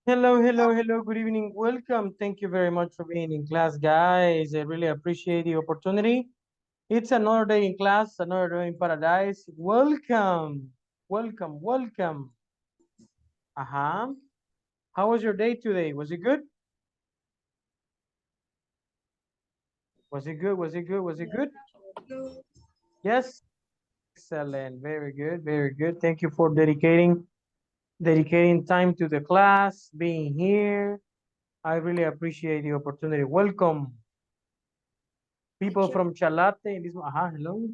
Hello, hello, hello. Good evening. Welcome. Thank you very much for being in class, guys. I really appreciate the opportunity. It's another day in class, another day in paradise. Welcome. Welcome, welcome. Uh-huh. How was your day today? Was it good? Was it good? Was it good? Was it good? Yes. Excellent. Very good. Very good. Thank you for dedicating time to the class, being here. I really appreciate the opportunity. Welcome. People Teacher, from Chalate. Hello.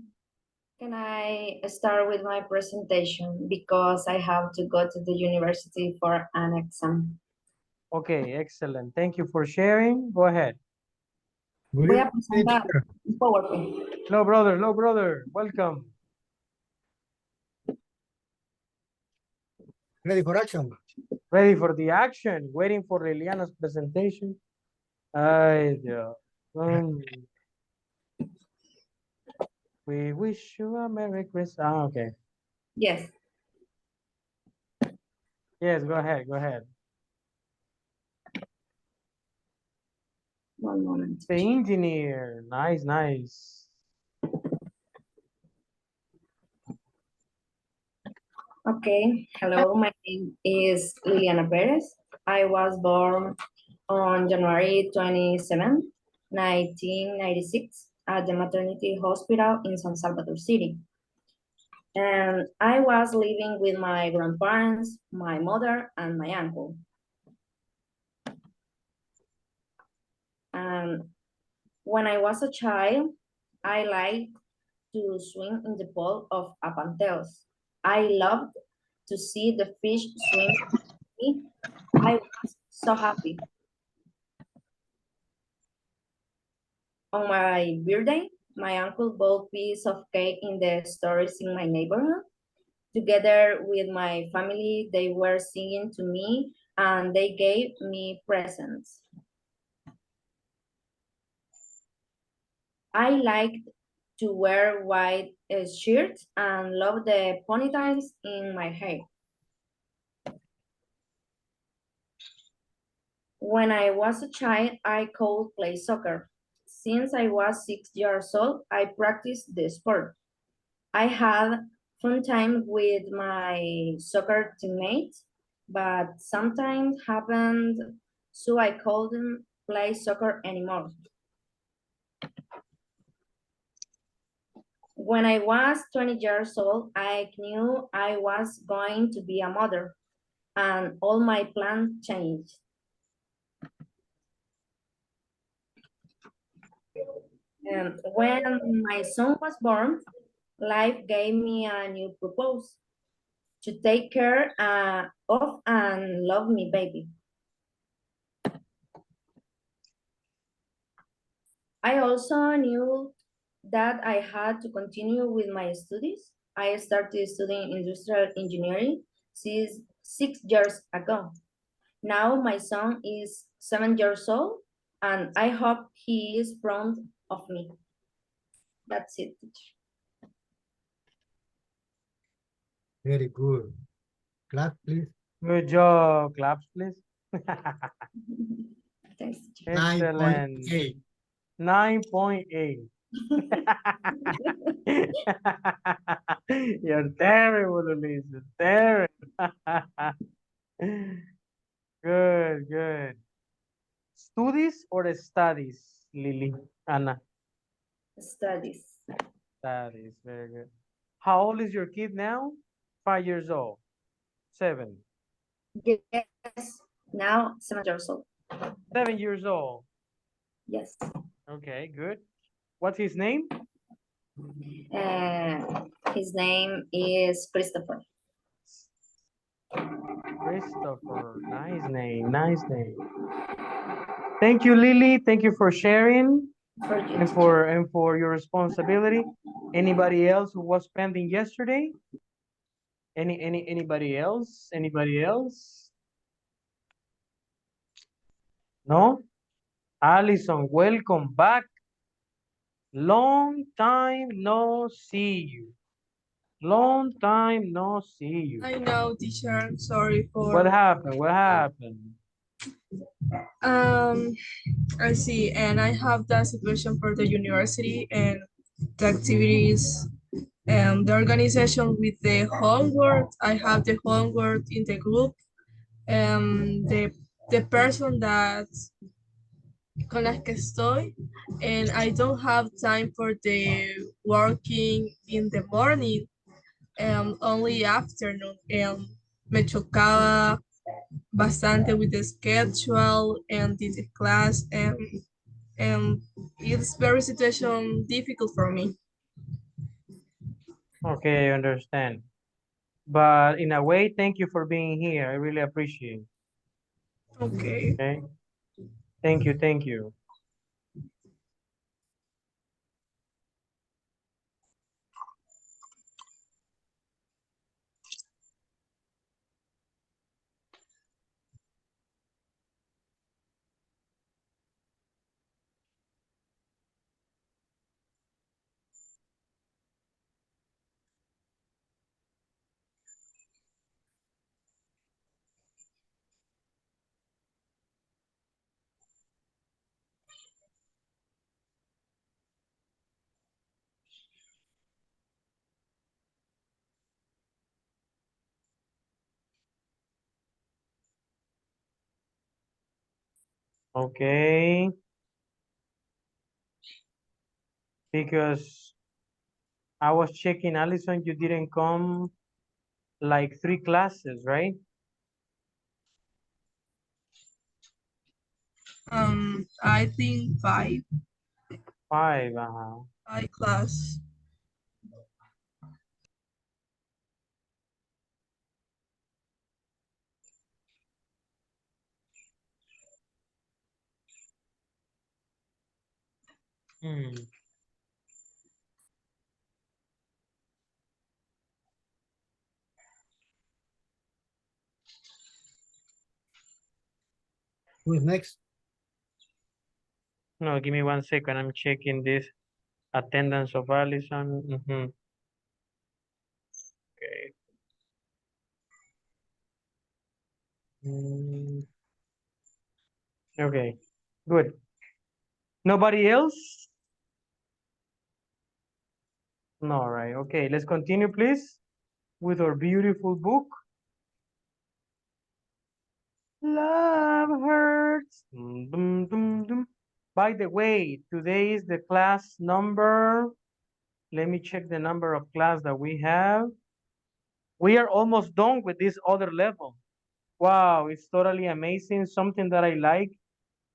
can I start with my presentation because I have to go to the university for an exam? Okay, excellent. Thank you for sharing. Go ahead. Voy Good a evening, presentar teacher. un PowerPoint. Hello, brother. Hello, brother. Welcome. Ready for action? Ready for the action. Waiting for Liliana's presentation. Ay, Dios. We wish you a Merry Christmas. Okay. Yes, Yes, go ahead. Go ahead. one moment. The engineer. Nice, nice. Okay, hello, my name is Liliana Perez. I was born on January 27, 1996 at the maternity hospital in San Salvador City. And I was living with my grandparents, my mother, and my uncle. And when I was a child, I liked to swim in the pool of Apanteos. I loved to see the fish swim with me. I was so happy. On my birthday, my uncle bought piece of cake in the stores in my neighborhood. Together with my family, they were singing to me and they gave me presents. I liked to wear white shirts and love the ponytails in my hair. When I was a child, I could play soccer. Since I was 6 years old, I practiced the sport. I had fun time with my soccer teammates, but sometimes happened so I couldn't play soccer anymore. When I was 20 years old, I knew I was going to be a mother, and all my plans changed. And when my son was born, life gave me a new purpose to take care of and love me baby. I also knew that I had to continue with my studies. I started studying industrial engineering 6 years ago. Now my son is 7 years old and I hope he is proud of me. That's it. Very good. Class, please. Good job. Claps, please. Thanks. excellent. 9.8. 9.8. You're terrible, Luis. You're terrible. Good, good. Studies or studies, Lily? Anna. Studies. Studies, very good. How old is your kid now? 5 years old. 7. Yes, now 7 years old. 7 years old. Yes. Okay, good. What's his name? His name is Christopher. Christopher. Nice name, nice name. Thank you, Lily. Thank you for sharing For you. and for your responsibility. Anybody else who was pending yesterday? Anybody else? Anybody else? No? Allison, welcome back. Long time no see you. Long time no see you. I know, teacher. Sorry What for happened? What happened? Um, I see, and I have that situation for the university and the activities and the organization with the homework. I have the homework in the group. The person that con las que estoy, and I don't have time for the working in the morning, only afternoon. Me chocaba bastante with the schedule and the class, and it's very situation difficult for me. Okay, I understand. But in a way, thank you for being here. I really appreciate it. Okay. Okay. Thank you. Thank you. Okay. Because I was checking, Allison, you didn't come like 3 classes, right? I think 5. five class. Hmm. Who's next? No, give me 1 second. I'm checking this attendance of Allison. Okay. Mm, okay. Good. Nobody else? No, right. Okay, let's continue, please, with our beautiful book. Love hurts. Dum, dum, dum. By the way, today is the class number. Let me check the number of class that we have. We are almost done with this other level. Wow, it's totally amazing. Something that I like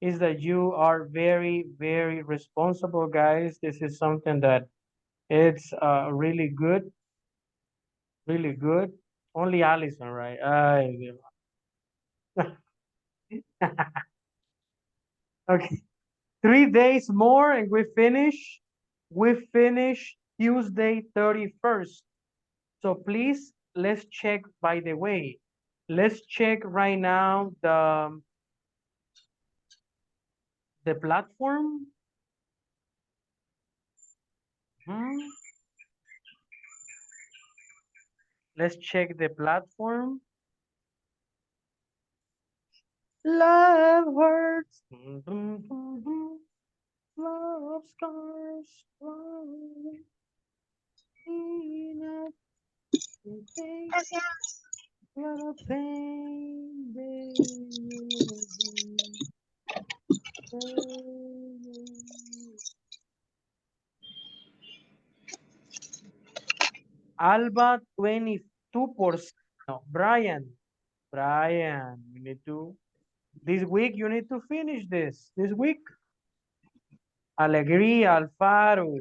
is that you are very, very responsible, guys. This is something that it's really good, really good. Only Allison, right? Okay, 3 days more and we finish. We finish Tuesday 31st. So please, let's check, by the way, let's check right now the platform. Hmm. Let's check the platform. Love hurts. Love scars. Enough to take what a pain they will be. Alba 22%. No, Brian, you need to, this week you need to finish this week. Alegría Alfaro,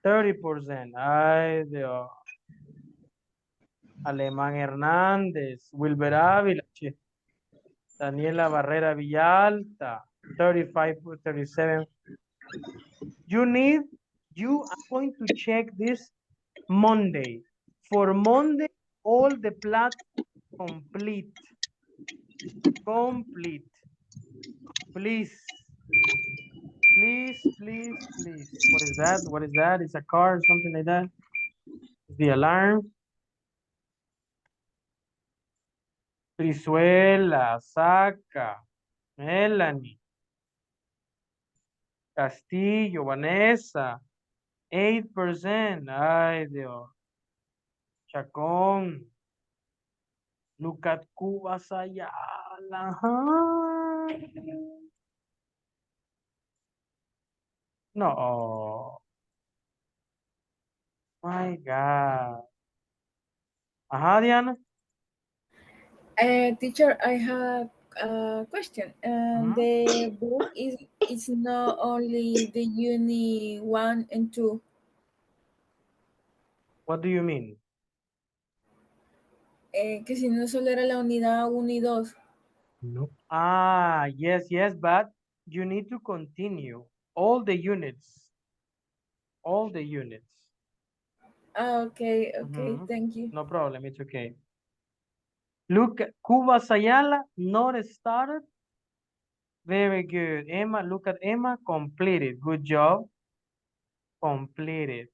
30%. Ay, Dios. Alemán Hernández, Wilber Ávila, Daniela Barrera Villalta, 35, 37. You are going to check this Monday. For Monday, all the platforms complete. Complete. Please. Please, please, please. What is that? What is that? It's a car, something like that. It's the alarm. Brizuela, Saca, Melanie, Castillo, Vanessa, 8%. Ay, Dios. Chacón. Look at Cuba, Sayala. Ajá. No. My God. Ajá, Diana. Teacher, I have a question. Mhm. The book is it's not only the unit 1 and 2. What do you mean? Que si no solo era la unidad 1 y 2. No. Ah, yes, but you need to continue all the units. All the units. Okay, Mhm. thank you. No problem, it's okay. Look, Cuba Sayala, not started. Very good. Emma, look at Emma, completed. Good job. Completed.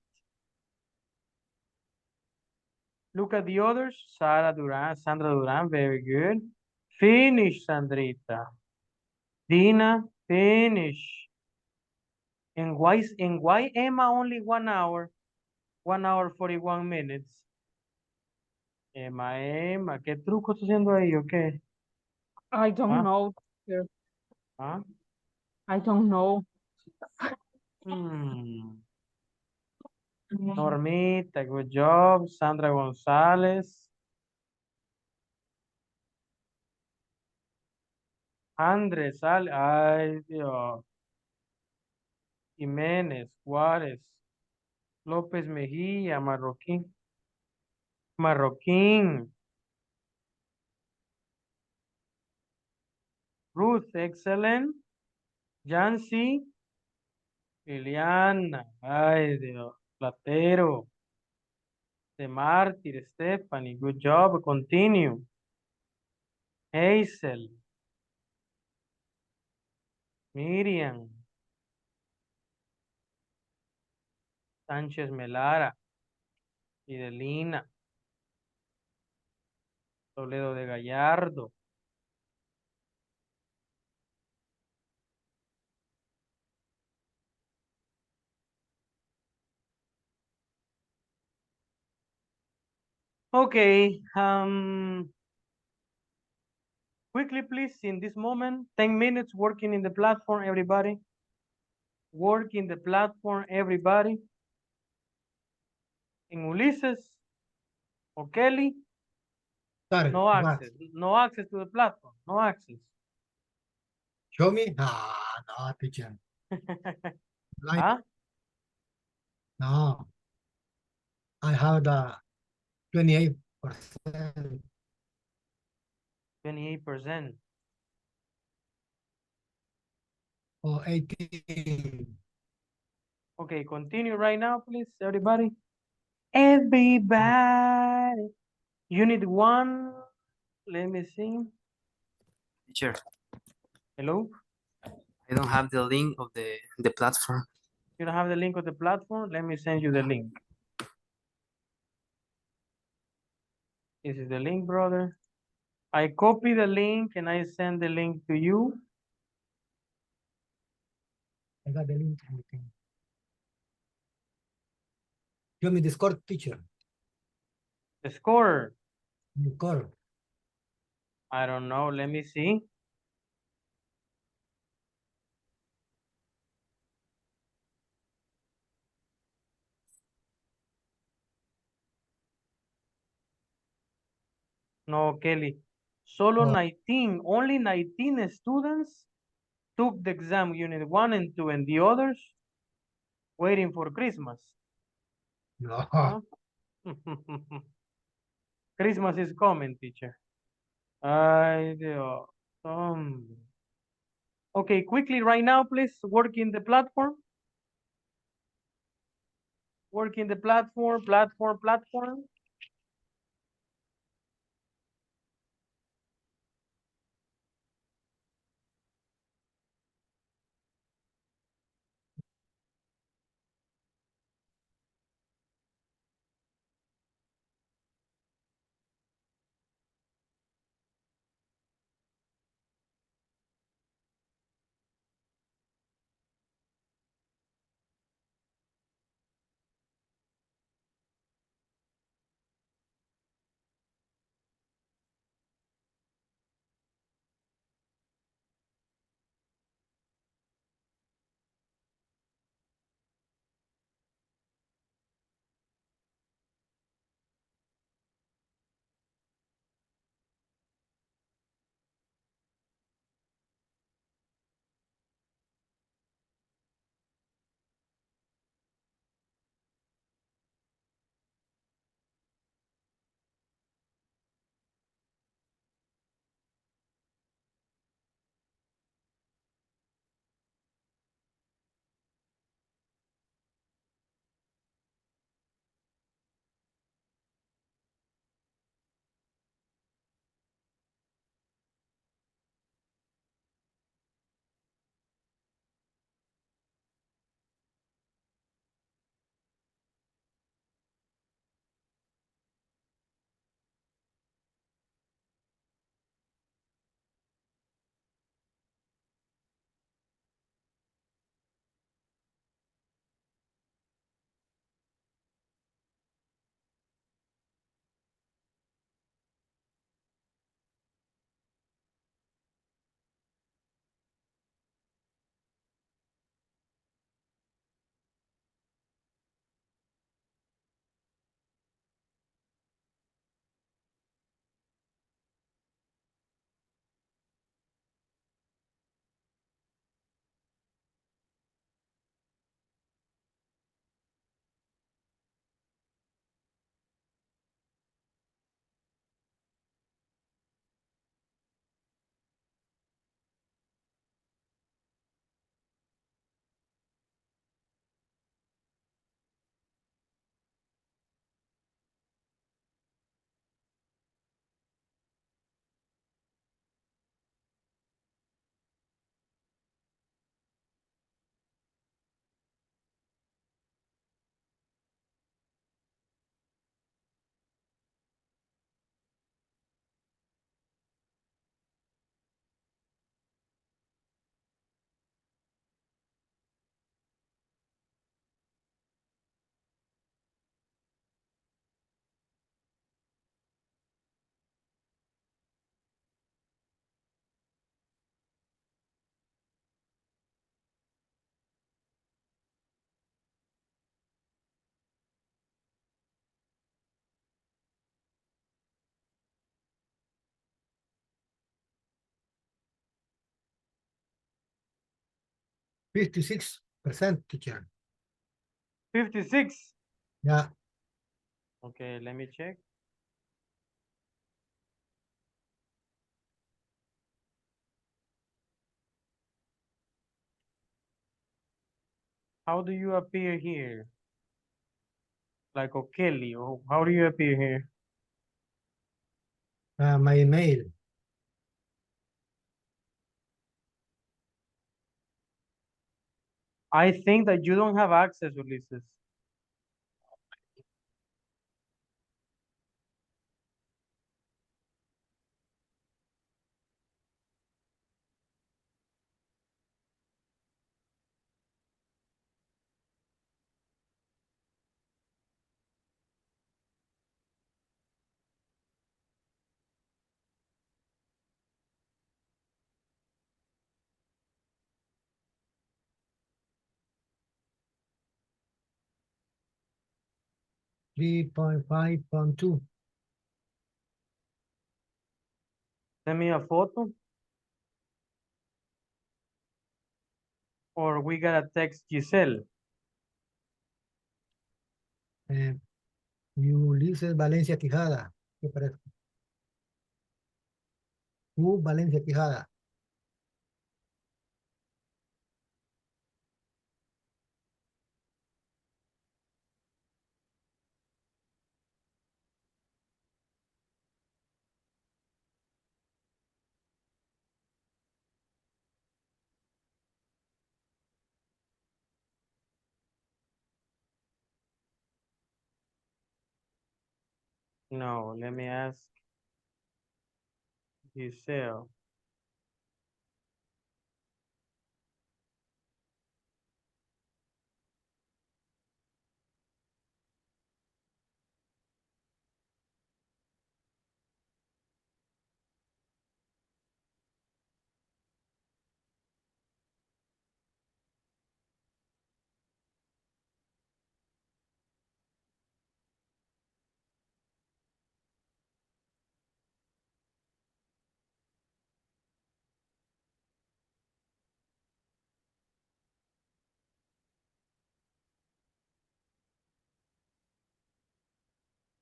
Look at the others. Sara Duran, Sandra Duran, very good. Finish, Sandrita. Dina, finish. And why Emma only 1 hour? 1 hour 41 minutes. Emma, ¿qué truco está haciendo ahí o qué? I don't ¿Ah? know. Teacher. ¿Ah? I don't know. Hmm. Normita, good job. Sandra González. Andrés, ay Dios. Jiménez, Juárez, López Mejía, Marroquín. Ruth, excellent. Yancy, Liliana, ay Dios. Platero, De Mártir, Stephanie, good job. Continue. Hazel, Miriam, Sánchez Melara, Fidelina, Toledo de Gallardo. Okay, quickly please, in this moment, 10 minutes working in the platform, everybody. Work in the platform, everybody. In Ulises or Kelly, Sorry. no what? access. No access to the platform. No access. Show me? Ah, no, teacher. Like, Huh? no. I have the 28% 28%. or 18. Okay, continue right now, please, everybody. Everybody. Unit 1. Let me see. Teacher, Hello? I don't have the link of the platform. You don't have the link of the platform? Let me send you the link. This is the link, brother. I copy the link and I send the link to you. I got the link. Show me the score, teacher. The score. The score. I don't know. Let me see. No, Kelly. Solo Oh. 19, only 19 students took the exam unit 1 and 2 and the others waiting for Christmas. No. Huh? Christmas is coming, teacher. Ay, Dios. Okay, quickly right now, please, work in the platform. Work in the platform. 56%, teacher. 56. Yeah. Okay, let me check. How do you appear here? Like O'Kelly, or how do you appear here? My email. I think that you don't have access, Ulises. Three point 5.2. Send me a photo. Or we gotta text Giselle. Ulises Valencia Quijada. ¿Qué parece? Valencia Quijada. No, let me ask Giselle.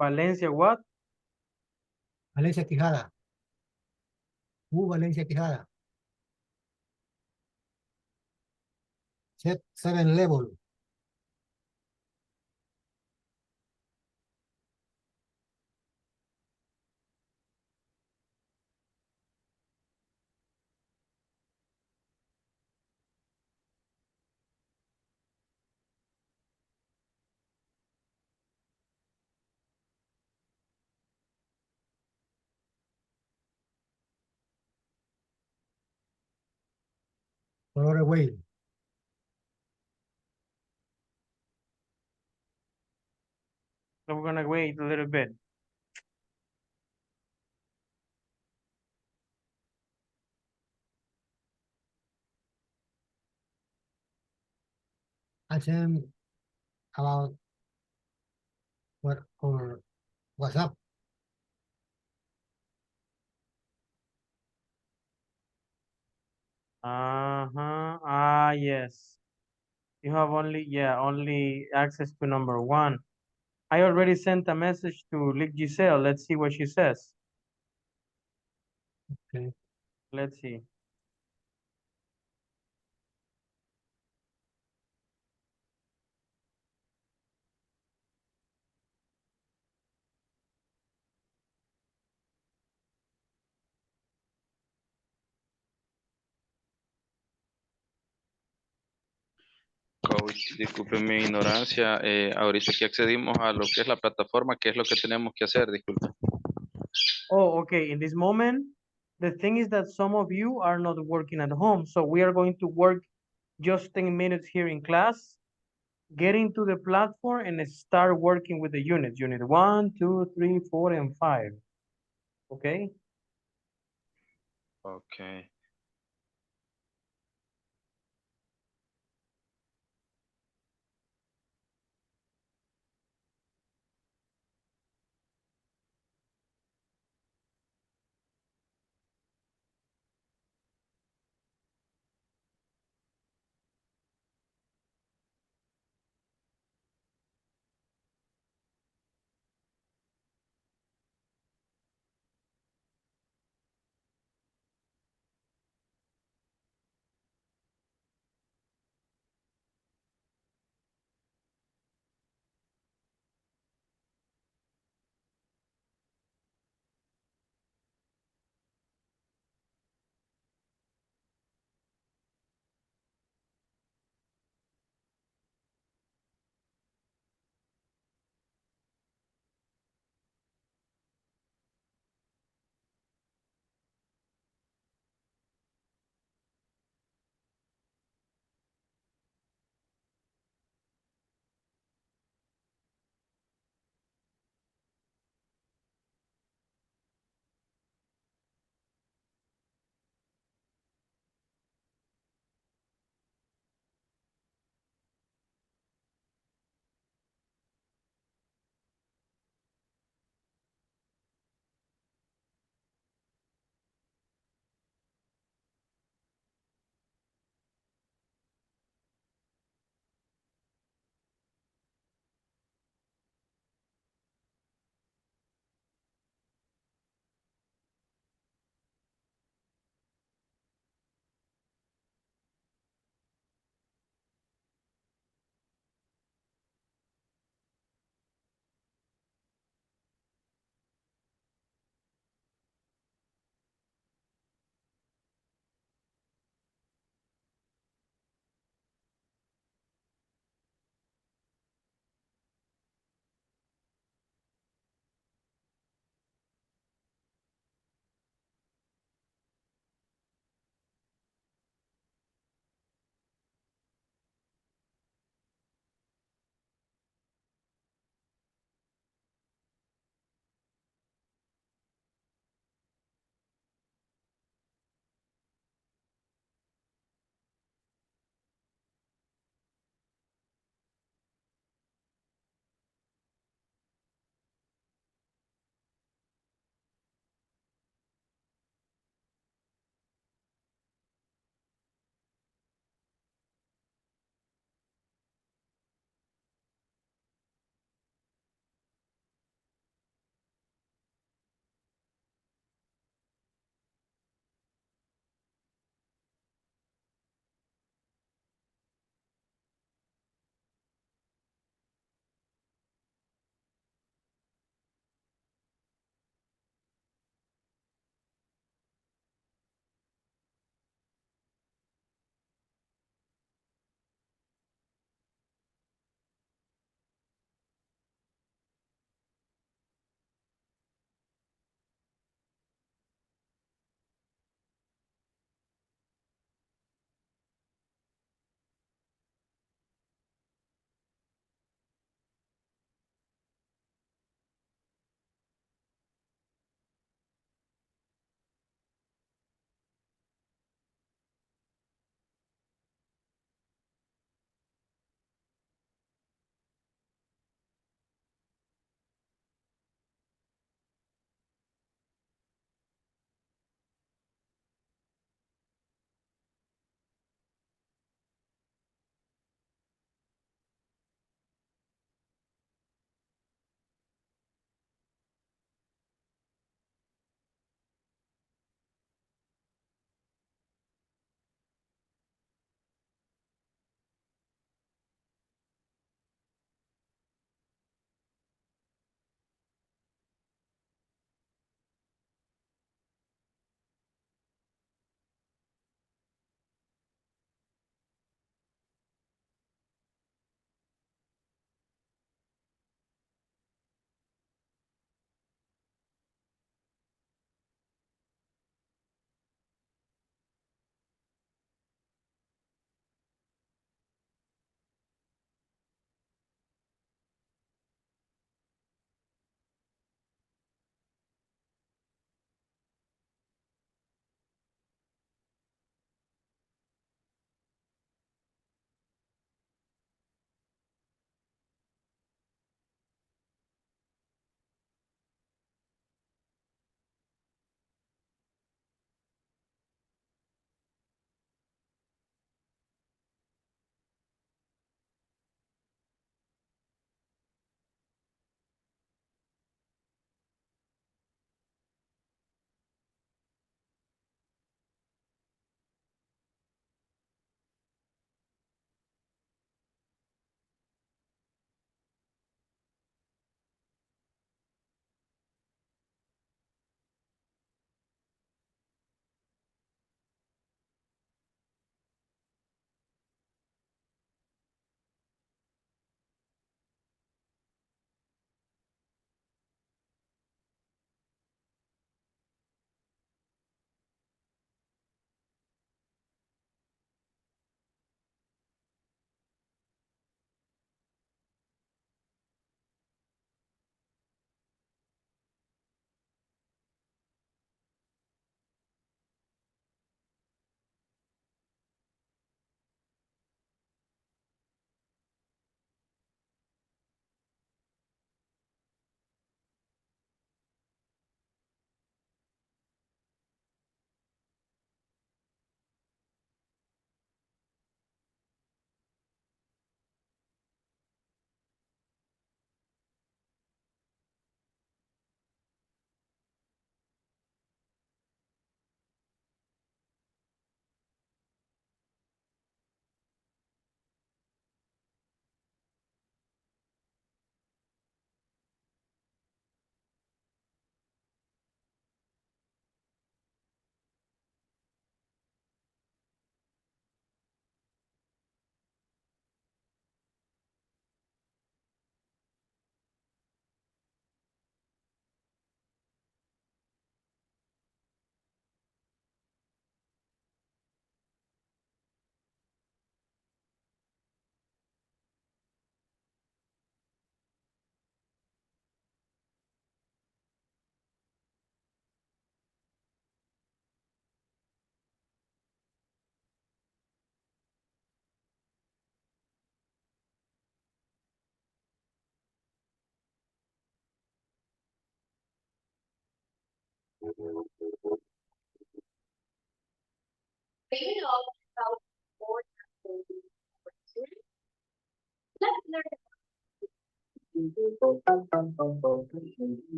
Valencia, what? Valencia Quijada. Valencia Quijada. Set 7 level. Color away. So we're gonna wait a little bit. I send about what or WhatsApp. Uh-huh. Ah, yes. You have only, yeah, only access to number one. I already sent a message to Giselle. Let's see what she says. Okay. Let's see. Coach, disculpe mi ignorancia. Ahorita que accedimos a lo que es la plataforma, ¿qué es lo que tenemos que hacer? Disculpe. Oh, okay. In this moment, the thing is that some of you are not working at home. So we are going to work just 10 minutes here in class, get into the platform and start working with the units. Unit 1, 2, 3, 4, and 5. Okay? Ok.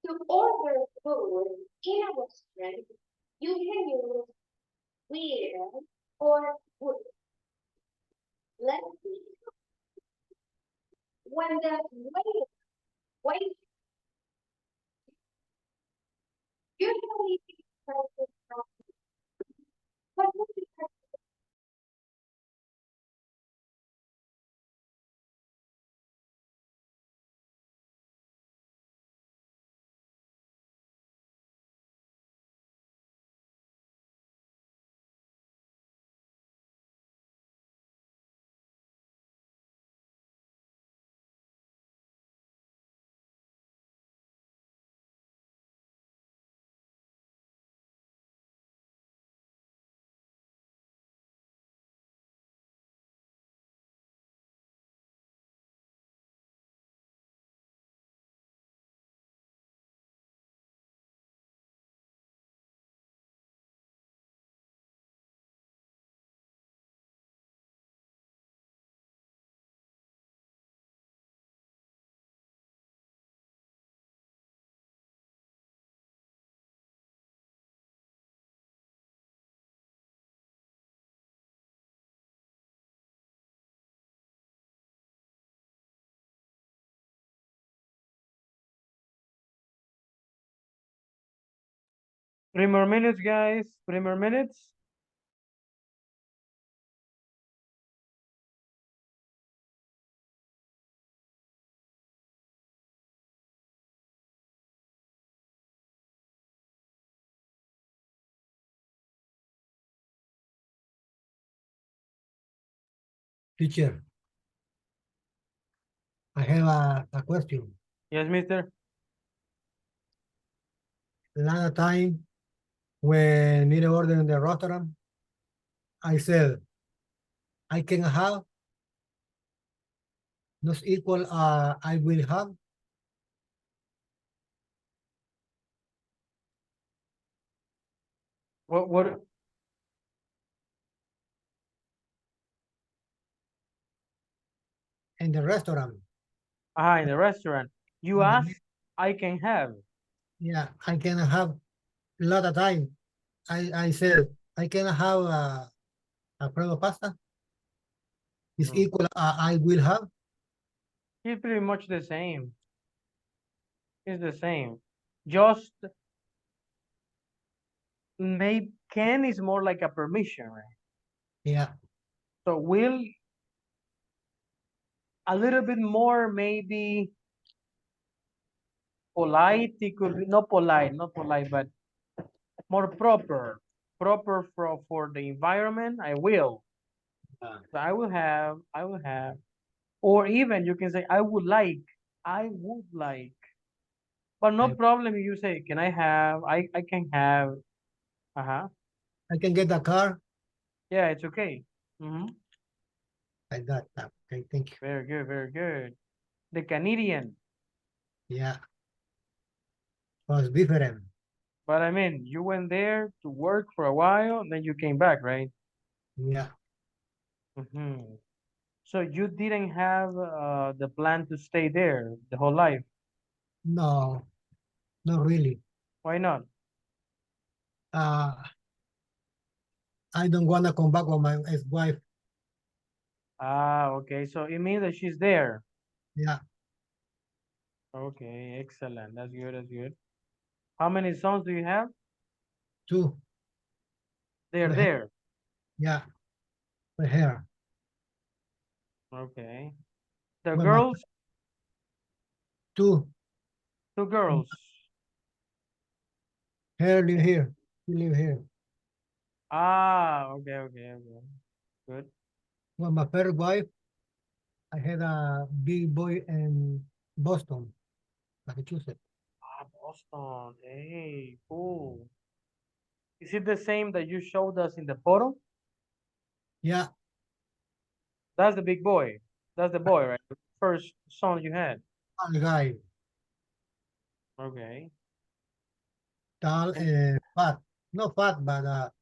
To order food in a restaurant, you can use will or would. Let's see. When the wait usually expresses but would be Three more minutes, guys. 3 more minutes. Teacher, I have a question. Yes, mister. Another time when need order in the restaurant, I said, I can have, not equal, I will have. What? In the restaurant. In the restaurant. You In the ask, I can have. Yeah, I can have a lot of time. I said, I can have a Alfredo pasta. Is Mm. equal, I will have. It's pretty much the same. It's the same. Just maybe can is more like a permission, right? Yeah, So will a little bit more maybe polite. It could be not polite, but more proper. Proper for the environment. I will. So I will have. Or even you can say I would like. I would like. But no problem if you say, can I have? I can have. Uh-huh. I can get a car Yeah, it's okay. Mm-hmm. like that. Okay, thank you. Very good, very good. The Canadian. Yeah, was different. But I mean, you went there to work for a while, then you came back, right? Yeah, Mm-hmm. So you didn't have the plan to stay there the whole life. no, not really. Why not? Uh, I don't wanna come back with my ex-wife. Ah, okay. So it means that she's there. Yeah, Okay, excellent. That's good, that's good. How many sons do you have? two. They're With her. there. Yeah, with her. Okay. The With my girls, two. two girls. Her live here. She live here. Ah, okay, okay, okay. Good. With my first wife, I had a big boy in Boston, Massachusetts. Ah, Boston. Hey, cool. Is it the same that you showed us in the photo? Yeah, That's the big boy. That's the boy, right? The first son you had. a guy, Okay. tall And and fat. Not fat, but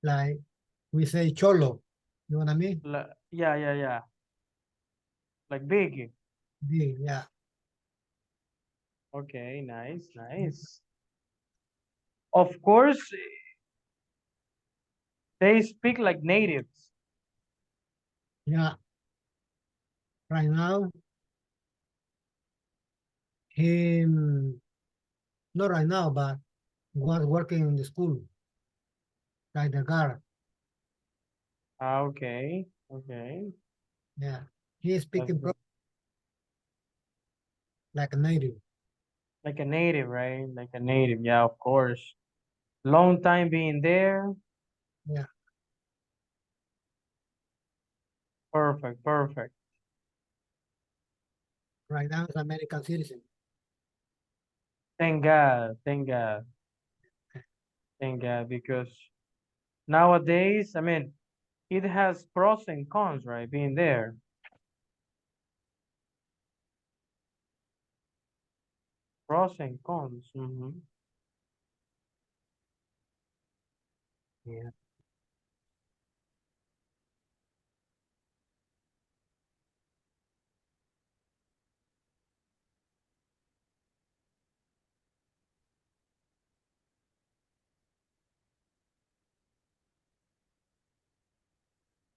like we say cholo. You know what I mean? Yeah. Like big. Big, yeah. Okay, nice. Of course, they speak like natives. Yeah. Right now, him, not right now, but was working in the school, like the guard. Okay. Yeah. He is That's speaking good. like a native. Like a native, right? Like a native, yeah, of course. Long time being there. Yeah. Perfect. Right now, is American citizen. Thank God, because nowadays, I mean, it has pros and cons, right? Being there. Pros and cons. Yeah.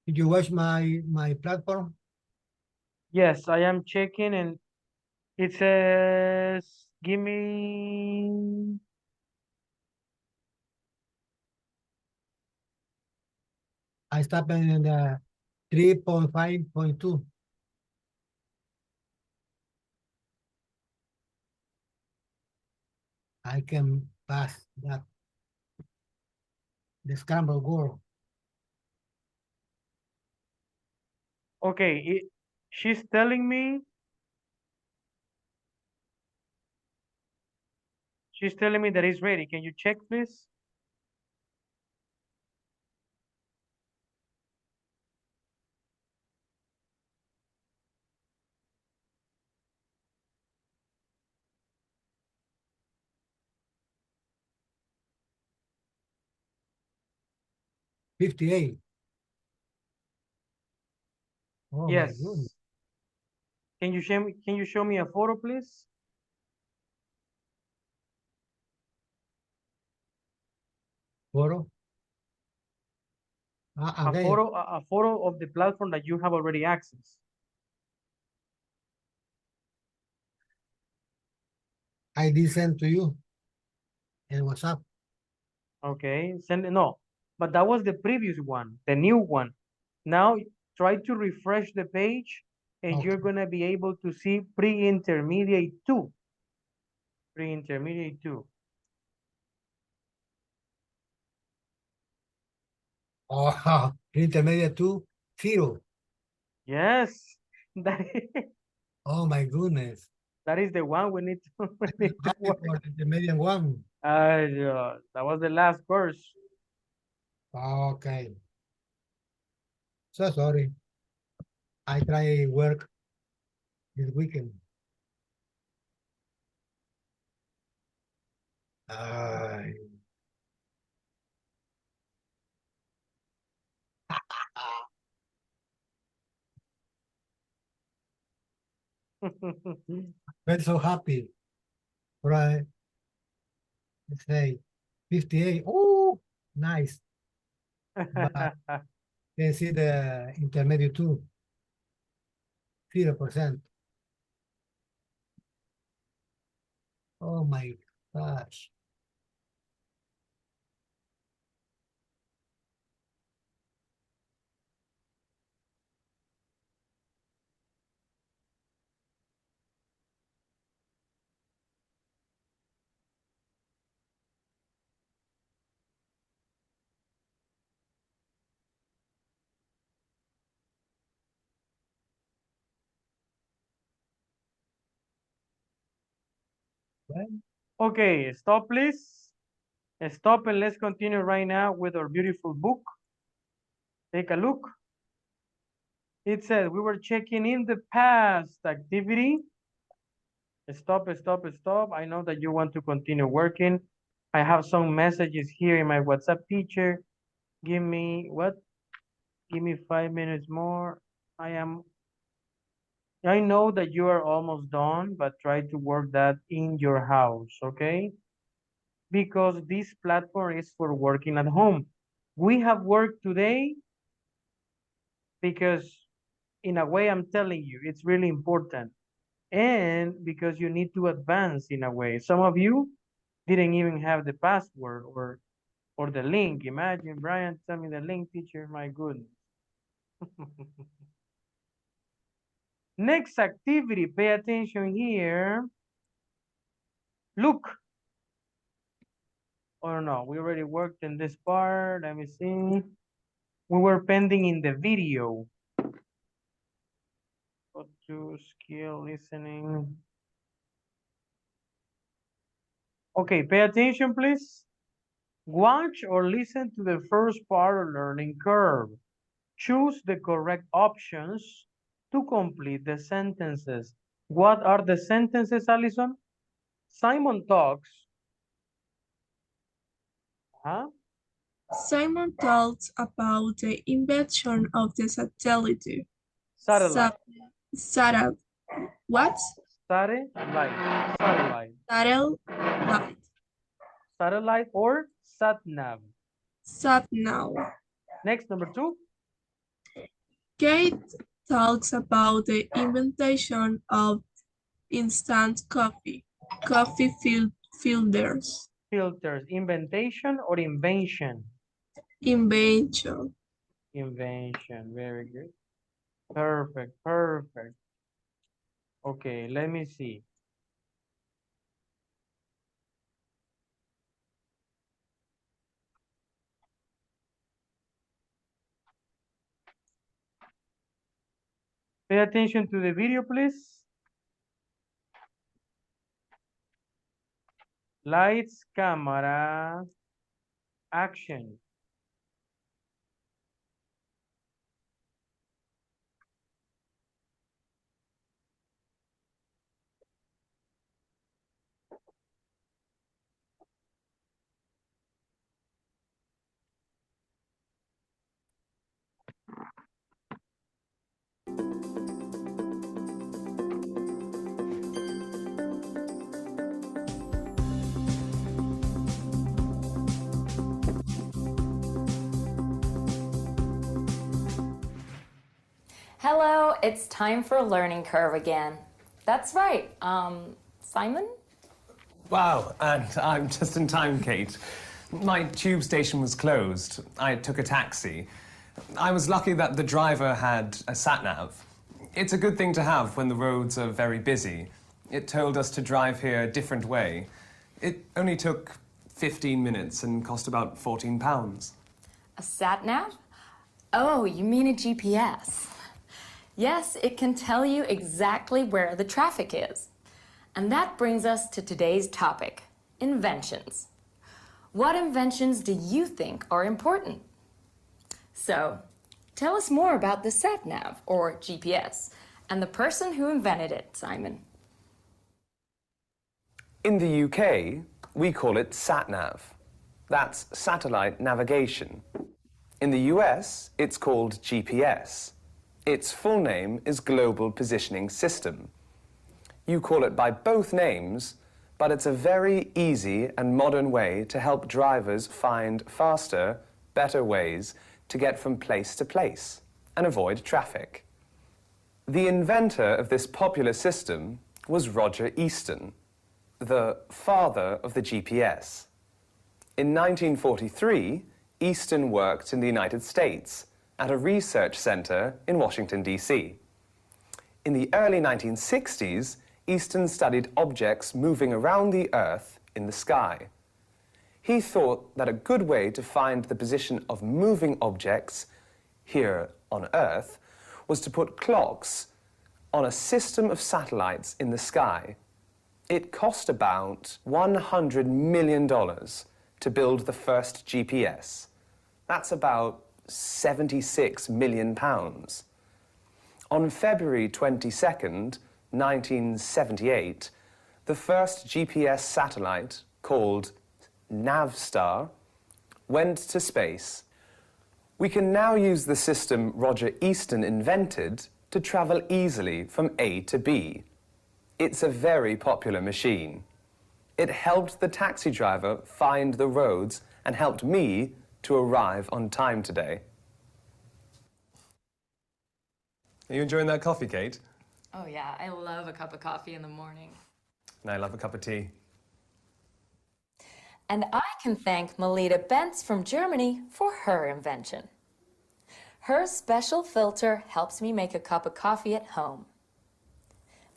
Did you watch my platform? Yes, I am checking and it says, give me. I stopped in the 3.5.2. I can pass that. The scramble goal. Okay, she's telling me that it's ready. Can you check, please? $58. Oh my Yes. goodness. Can you show me a photo, please? Photo. A Again, photo of the platform that you have already accessed. I did send to you in WhatsApp. Okay, no, but that was the previous one, the new one. Now try to refresh the page and Okay. you're gonna be able to see pre-intermediate 2. Pre-intermediate 2. Oh, intermediate 2, 0. Yes, that is, Oh my goodness. that is the one we need to, we need to Happy work. for the intermediate 1. Yeah, that was the last course. Okay. So sorry. I try work this weekend. Ay. I'm so happy. Right. Let's say 58. Oh, nice. But can see the intermediate 2, 0%. Oh my gosh. Well, Okay, stop please. Stop and let's continue right now with our beautiful book. Take a look. It says we were checking in the past activity. Stop. I know that you want to continue working. I have some messages here in my WhatsApp teacher. Give me what? Give me 5 minutes more. I know that you are almost done, but try to work that in your house, okay? Because this platform is for working at home. We have worked today because in a way I'm telling you, it's really important. And because you need to advance in a way. Some of you didn't even have the password or the link. Imagine, Brian, tell me the link, teacher, my goodness. Next activity, pay attention here. Look. Or no, we already worked in this part. Let me see. We were pending in the video. Go to skill listening. Okay, pay attention, please. Watch or listen to the first part of learning curve. Choose the correct options to complete the sentences. What are the sentences, Alison? Simon talks. Huh? Simon talks about the invention of the satellite. Satellite. Satellite. What? Satellite. Satellite. Satellite. Satellite or sat-nav. Sat-nav. Next, number 2. Kate talks about the invention of instant coffee. Coffee filters. Filters. Inventation or invention? Invention. Invention. Very good. Perfect. Perfect. Okay, let me see. Pay attention to the video, please. Lights, camera, action. Hello, it's time for Learning Curve again. That's right. Simon? Wow, and I'm just in time, Kate. My tube station was closed. I took a taxi. I was lucky that the driver had a sat-nav. It's a good thing to have when the roads are very busy. It told us to drive here a different way. It only took 15 minutes and cost about £14. A sat-nav? Oh, you mean a GPS. Yes, it can tell you exactly where the traffic is. And that brings us to today's topic, inventions. What inventions do you think are important? So, tell us more about the sat-nav, or GPS, and the person who invented it, Simon. In the UK, we call it sat-nav. That's satellite navigation. In the US, it's called GPS. Its full name is Global Positioning System. You call it by both names, but it's a very easy and modern way to help drivers find faster, better ways to get from place to place and avoid traffic. The inventor of this popular system was Roger Easton, the father of the GPS. In 1943, Easton worked in the United States at a research center in Washington, D.C. In the early 1960s, Easton studied objects moving around the Earth in the sky. He thought that a good way to find the position of moving objects here on Earth was to put clocks on a system of satellites in the sky. It cost about $100 million to build the first GPS. That's about £76 million. On February 22nd, 1978, the first GPS satellite, called Navstar, went to space. We can now use the system Roger Easton invented to travel easily from A to B. It's a very popular machine. It helped the taxi driver find the roads and helped me to arrive on time today. Are you enjoying that coffee, Kate? Oh yeah, I love a cup of coffee in the morning. And I love a cup of tea. And I can thank Melita Benz from Germany for her invention. Her special filter helps me make a cup of coffee at home.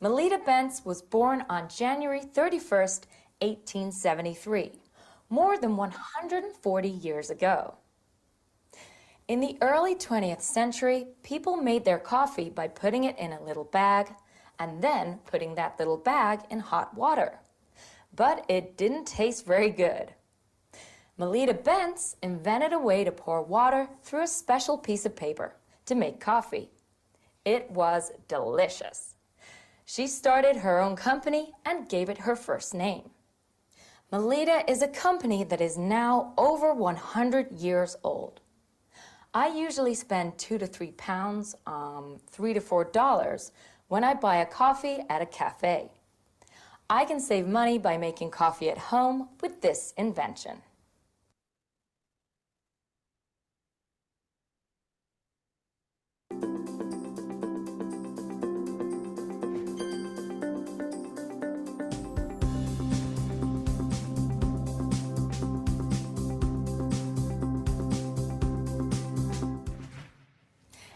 Melita Benz was born on January 31st, 1873, more than 140 years ago. In the early 20th century, people made their coffee by putting it in a little bag and then putting that little bag in hot water. But it didn't taste very good. Melita Benz invented a way to pour water through a special piece of paper to make coffee. It was delicious. She started her own company and gave it her first name. Melita is a company that is now over 100 years old. I usually spend 2 to 3 pounds, $3 to $4 when I buy a coffee at a cafe. I can save money by making coffee at home with this invention.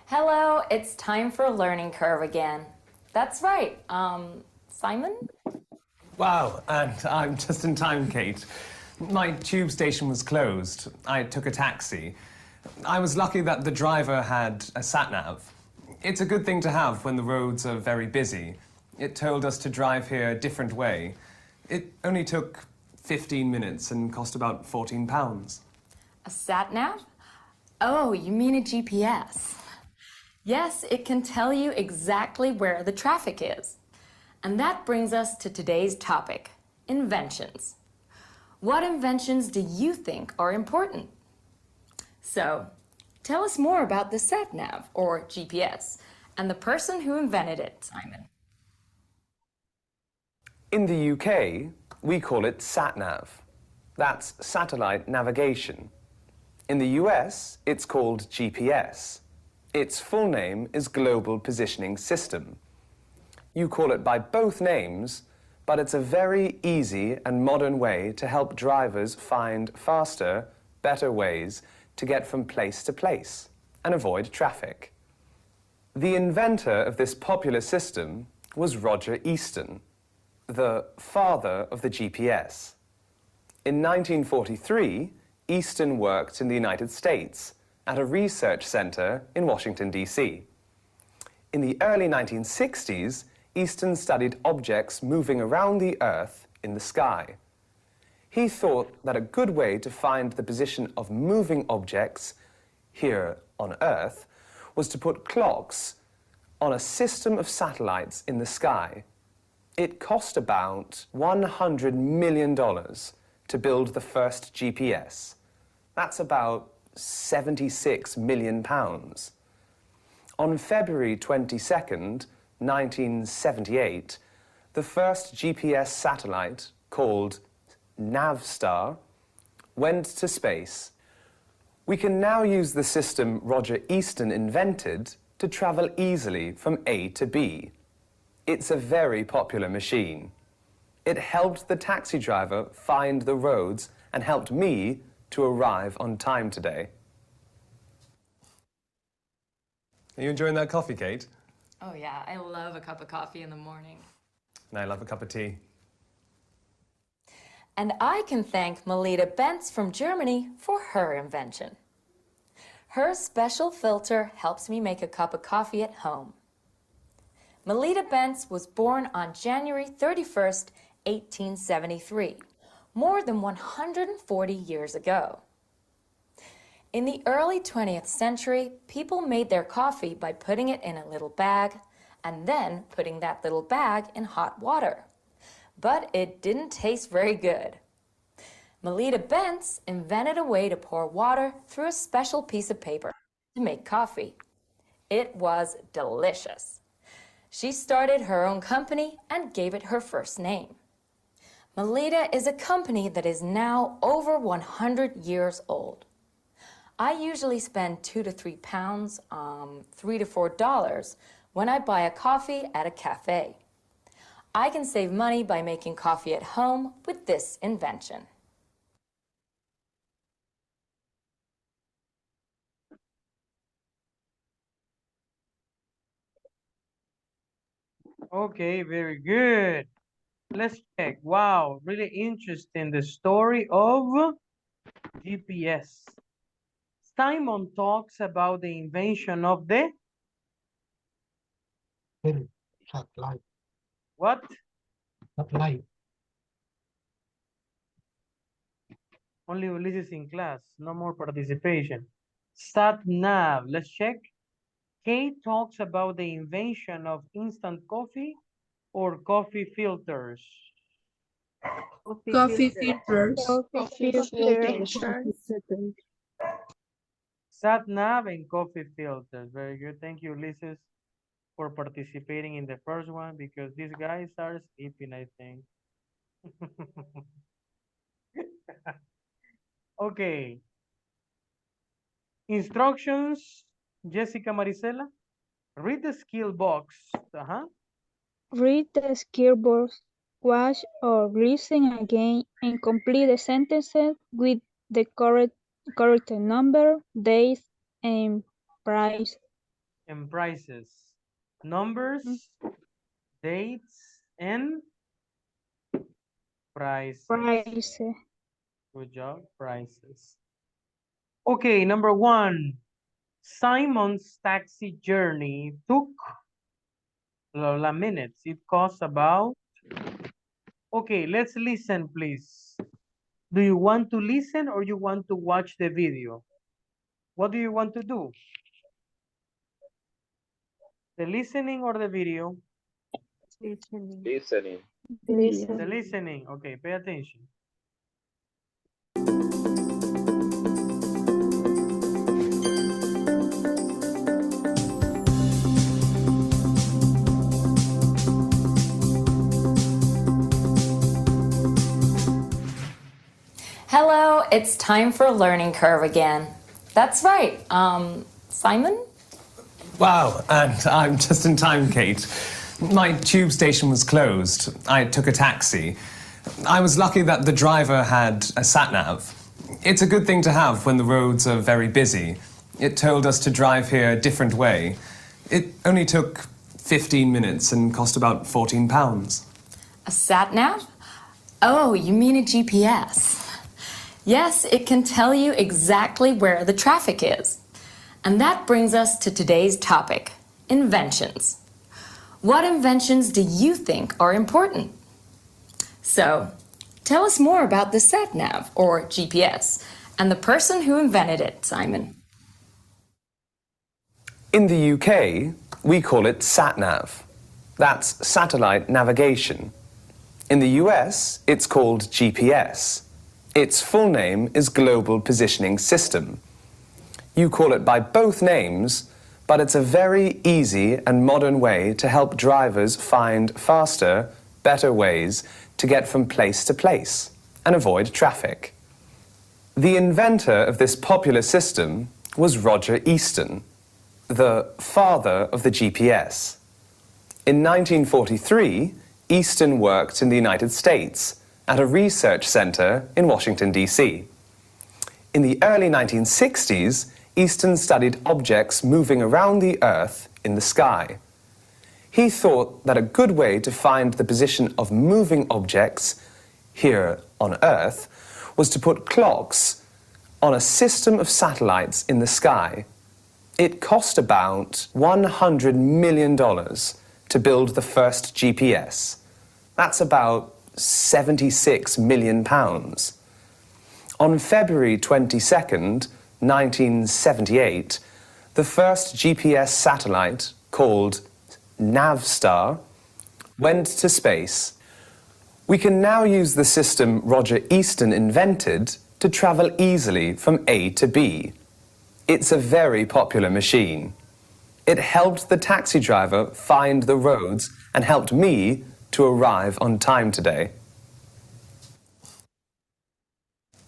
Hello, it's time for Learning Curve again. That's right, Simon? Wow, and I'm just in time, Kate. My tube station was closed. I took a taxi. I was lucky that the driver had a sat-nav. It's a good thing to have when the roads are very busy. It told us to drive here a different way. It only took 15 minutes and cost about £14. A sat-nav? Oh, you mean a GPS. Yes, it can tell you exactly where the traffic is. And that brings us to today's topic, inventions. What inventions do you think are important? So, tell us more about the sat-nav, or GPS, and the person who invented it, Simon. In the UK, we call it sat-nav. That's satellite navigation. In the US, it's called GPS. Its full name is Global Positioning System. You call it by both names, but it's a very easy and modern way to help drivers find faster, better ways to get from place to place and avoid traffic. The inventor of this popular system was Roger Easton, the father of the GPS. In 1943, Easton worked in the United States at a research center in Washington, D.C. In the early 1960s, Easton studied objects moving around the Earth in the sky. He thought that a good way to find the position of moving objects here on Earth was to put clocks on a system of satellites in the sky. It cost about $100 million to build the first GPS. That's about £76 million. On February 22nd, 1978, the first GPS satellite, called Navstar, went to space. We can now use the system Roger Easton invented to travel easily from A to B. It's a very popular machine. It helped the taxi driver find the roads and helped me to arrive on time today. Are you enjoying that coffee, Kate? Oh yeah, I love a cup of coffee in the morning. And I love a cup of tea. And I can thank Melita Benz from Germany for her invention. Her special filter helps me make a cup of coffee at home. Melita Benz was born on January 31st, 1873, more than 140 years ago. In the early 20th century, people made their coffee by putting it in a little bag and then putting that little bag in hot water. But it didn't taste very good. Melita Bentz invented a way to pour water through a special piece of paper to make coffee. It was delicious. She started her own company and gave it her first name. Melita is a company that is now over 100 years old. I usually spend 2 to 3 pounds, $3 to $4 when I buy a coffee at a cafe. I can save money by making coffee at home with this invention. Okay, very good. Let's check. Wow, really interesting. The story of GPS. Simon talks about the invention of the Satellite. what? Satellite. Only Ulysses in class. No more participation. Sat nav. Let's check. Kate talks about the invention of instant coffee or coffee filters. Coffee filters. Sat nav and coffee filters. Very good. Thank you, Ulysses, for participating in the first one because these guys are sleeping, I think. Okay. Instructions, Jessica Marisela. Read the skill box. Read the skill box, watch or listen again, and complete the sentences with the correct number, days, and price. And prices. Numbers, dates, and prices. Price. Good job, prices. Okay, number 1. Simon's taxi journey took minutes. It costs about... Okay, let's listen, please. Do you want to listen or you want to watch the video? What do you want to do? The listening or the video? Listening. The listening. Okay, pay attention. Hello, it's time for learning curve again. That's right. Simon? Wow, and I'm just in time, Kate. My tube station was closed. I took a taxi. I was lucky that the driver had a sat-nav. It's a good thing to have when the roads are very busy. It told us to drive here a different way. It only took 15 minutes and cost about £14. A sat-nav? Oh, you mean a GPS. Yes, it can tell you exactly where the traffic is. And that brings us to today's topic, inventions. What inventions do you think are important? So, tell us more about the sat-nav, or GPS, and the person who invented it, Simon. In the UK, we call it sat-nav. That's satellite navigation. In the US, it's called GPS. Its full name is Global Positioning System. You call it by both names, but it's a very easy and modern way to help drivers find faster, better ways to get from place to place and avoid traffic. The inventor of this popular system was Roger Easton, the father of the GPS. In 1943, Easton worked in the United States at a research center in Washington, D.C. In the early 1960s, Easton studied objects moving around the Earth in the sky. He thought that a good way to find the position of moving objects here on Earth was to put clocks on a system of satellites in the sky. It cost about $100 million to build the first GPS. That's about £76 million. On February 22nd, 1978, the first GPS satellite, called Navstar, went to space. We can now use the system Roger Easton invented to travel easily from A to B. It's a very popular machine. It helped the taxi driver find the roads and helped me to arrive on time today.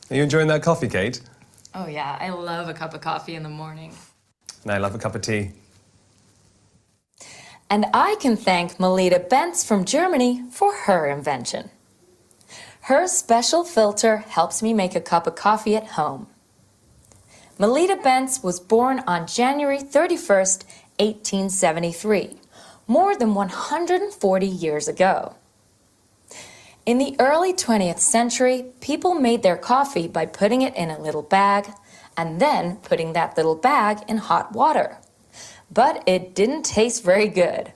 Are you enjoying that coffee, Kate? Oh yeah, I love a cup of coffee in the morning. And I love a cup of tea. And I can thank Melita Benz from Germany for her invention. Her special filter helps me make a cup of coffee at home. Melita Benz was born on January 31st, 1873, more than 140 years ago. In the early 20th century, people made their coffee by putting it in a little bag and then putting that little bag in hot water. But it didn't taste very good.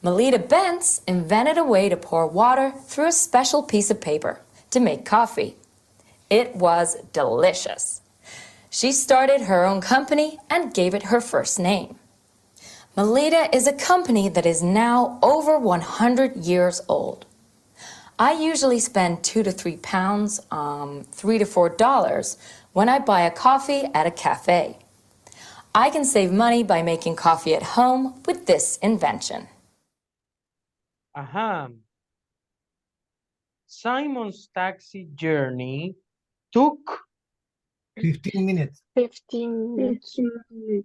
Melita Benz invented a way to pour water through a special piece of paper to make coffee. It was delicious. She started her own company and gave it her first name. Melita is a company that is now over 100 years old. I usually spend 2 to 3 pounds, $3 to $4 when I buy a coffee at a cafe. I can save money by making coffee at home with this invention. Aha. Simon's taxi journey took 15 minutes. 15 minutes.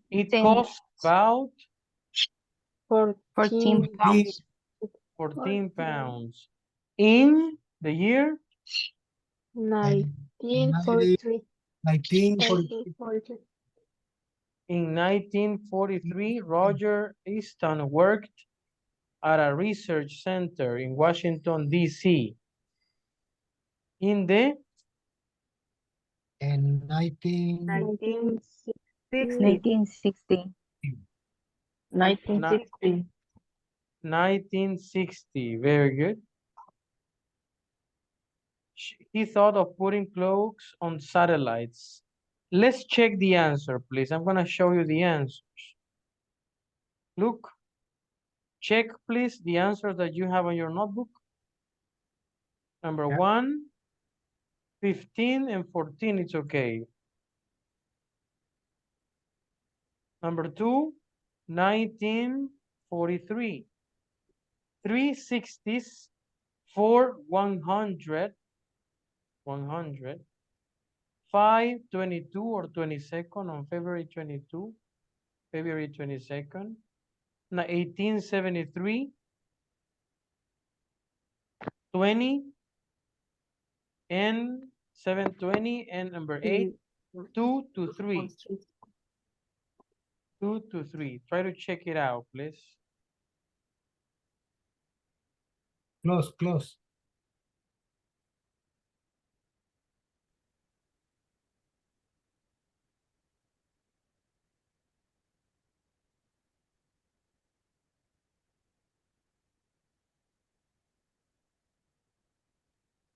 It 10 cost about 14 pounds. 14 pounds. In the year 1943. 1943. in 1943, Roger Easton worked at a research center in Washington, D.C. In the In 1960. 1960. 1960, very good. He thought of putting cloaks on satellites. Let's check the answer, please. I'm gonna show you the answers. Look, check please the answers that you have on your notebook. Number 1, 15 and 14, it's okay. Number 2, 1943. 360s for 100. 5/22 or 22nd on February 22. February 22nd. Now 1873. 20 and 720 and number 8, 2 to 3. 2 to 3. Try to check it out, please. Close.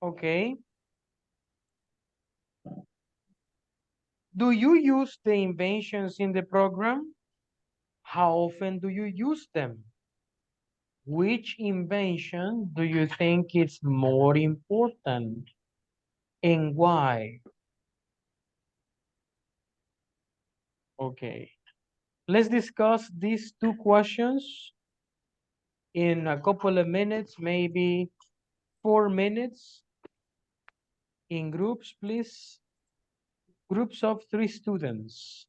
Okay. Do you use the inventions in the program? How often do you use them? Which invention do you think is more important and why? Okay. Let's discuss these 2 questions in a couple of minutes, maybe 4 minutes. In groups, please. Groups of 3 students.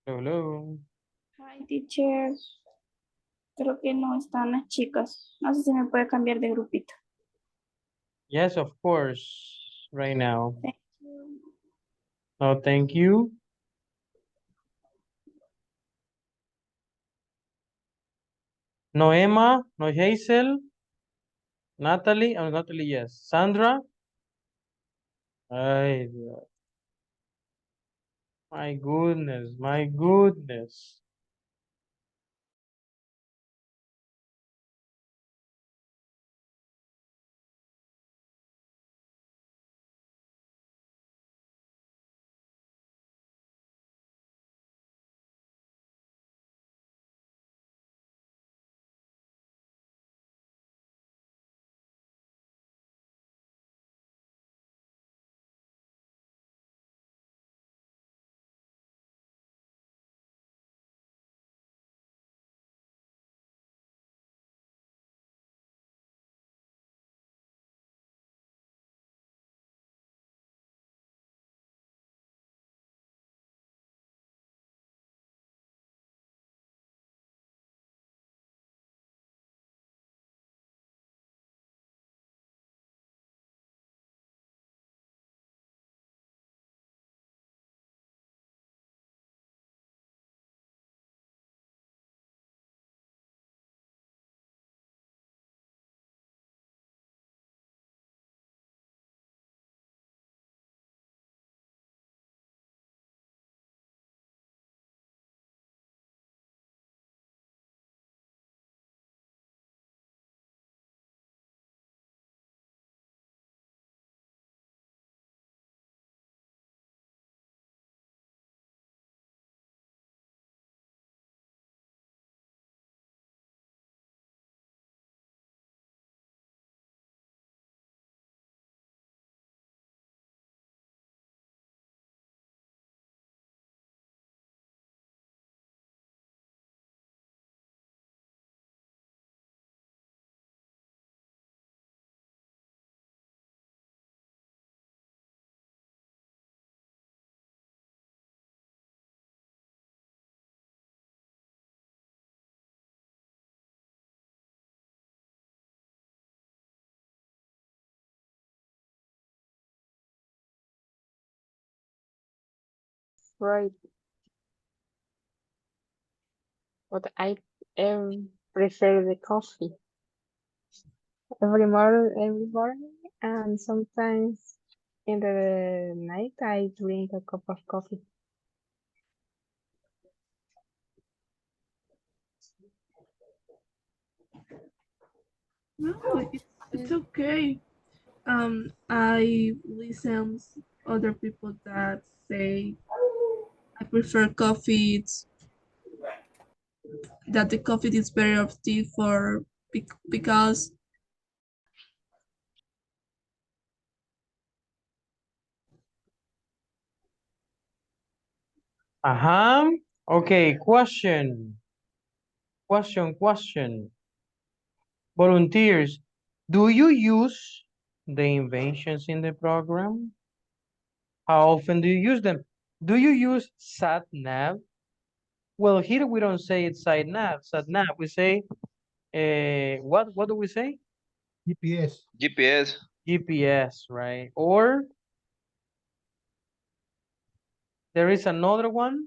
Hello. Hi, teacher. Creo que no están las chicas. No sé si me puede cambiar de grupito. Yes, of course. Right now. Thank you. No, thank you. No Emma, no Hazel, Natalie, oh, Natalie, yes. Sandra. Ay, Dios. My goodness, my goodness. Right. But I prefer the coffee every morning, and sometimes in the night I drink a cup of coffee. No, it's okay. I listen other people that say I prefer coffee. It's that the coffee is better of tea for because Okay, question. Question. Volunteers, do you use the inventions in the program? How often do you use them? Do you use sat nav? Well, here we don't say it's sat nav. We say, what do we say? GPS. GPS. GPS, right? Or there is another one.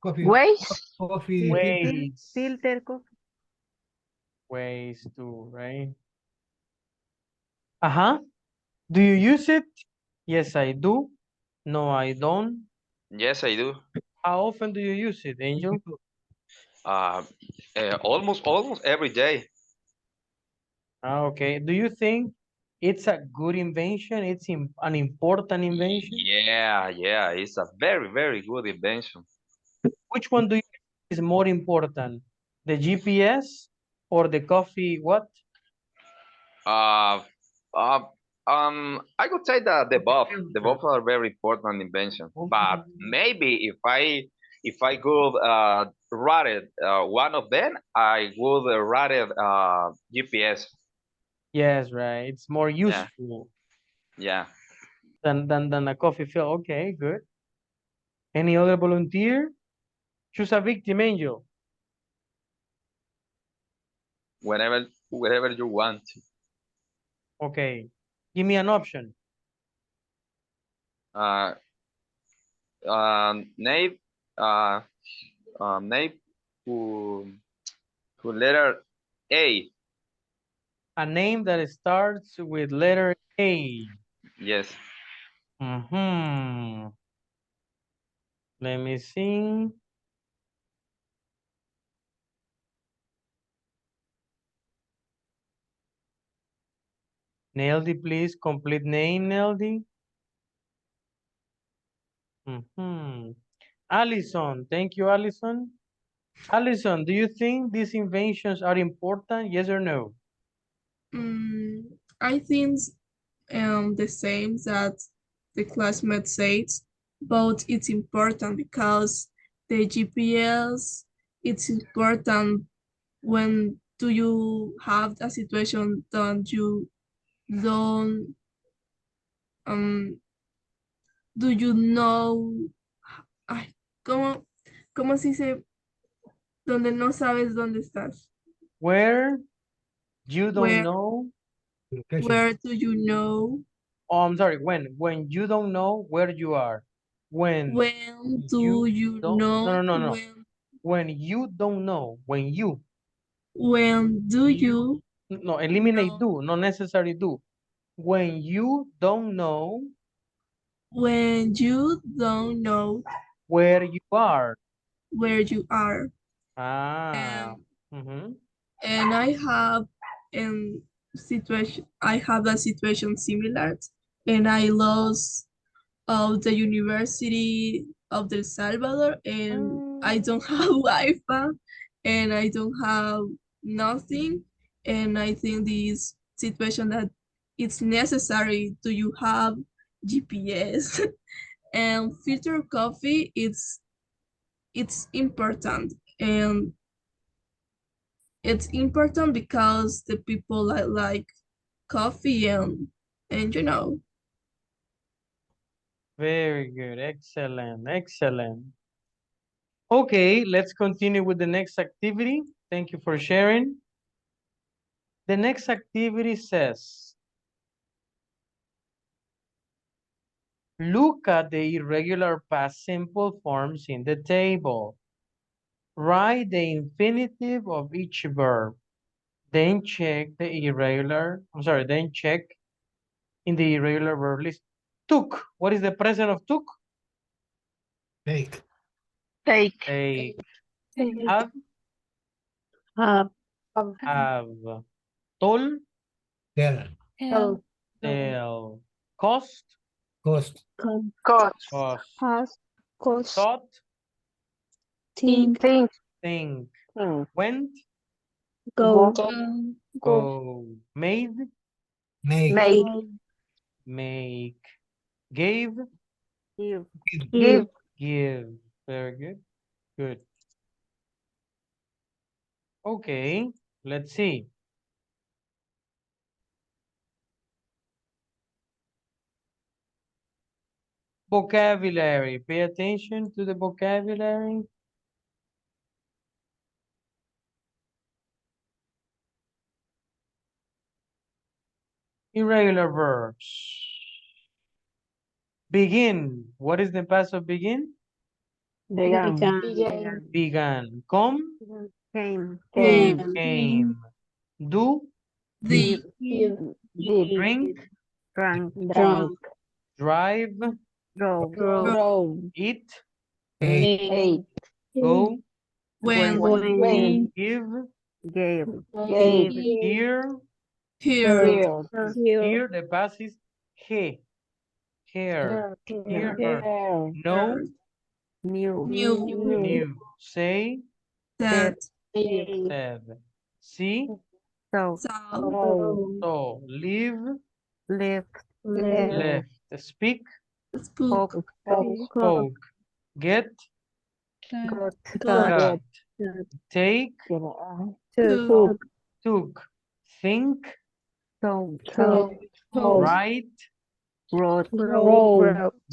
Coffee. Waste. Coffee. Ways. Filter coffee. Ways to, right? Uh-huh. Do you use it? Yes, I do. No, I don't. Yes, I do. How often do you use it, Angel? Almost every day. Okay. Do you think it's a good invention? It's an important invention? Yeah. It's a very, very good invention. Which one do you think is more important? The GPS or the coffee what? Uh, uh, I would say that the both are very important inventions. But maybe if I could rate one of them, I would rate it GPS. Yes, right. It's more Yeah. useful Yeah. than a coffee fill. Okay, good. Any other volunteer? Choose a victim, Angel. Wherever you want. Okay. Give me an option. Name name to letter A. A name that starts with letter A. Yes. Mm-hmm. Let me see. Neldy, please. Complete name, Neldy. Mm-hmm. Allison. Thank you, Allison. Allison, do you think these inventions are important? Yes or no? I think the same that the classmate says, but it's important because the GPS, it's important when do you have a situation that you don't do you know ay, ¿cómo se dice donde no sabes dónde estás? Where you don't Where know. where do you know? Oh, I'm sorry. When you don't know where you are. When Do you don't. know? No. When you don't know. When you. When do you No, eliminate do. Not necessary do. When you don't know. When you don't know Where you are. where you are. Ah. Mm-hmm. And I have a situation similar, and I lost of the University of El Salvador, and I don't have Wi-Fi, and I don't have nothing, and I think this situation that it's necessary to you have GPS and filter coffee. It's important, and it's important because the people like coffee and you know. Very good. Excellent. Excellent. Okay, let's continue with the next activity. Thank you for sharing. The next activity says, look at the irregular past simple forms in the table. Write the infinitive of each verb. Then check in the irregular verb list. Took. What is the present of took? Take. Take. Have. Have. Told. Tell. Tell. Cost. Cost. Has. Cost. Thought. Think. Think. Went. Go. Go. Made. Make. Gave. Give. Very good. Good. Okay, let's see. Vocabulary. Pay attention to the vocabulary. Irregular verbs. Begin. What is the past of begin? Began. Come. Came. Do. The Drink. Drive. Eat. Go. when Give. Hear. here Here the past is he. Here. Hear her. Know. Knew. Say. that Said. See. so So. Live. Left. Speak. spoke Spoke. Get. got Got. Take. to Took. Think. told Write.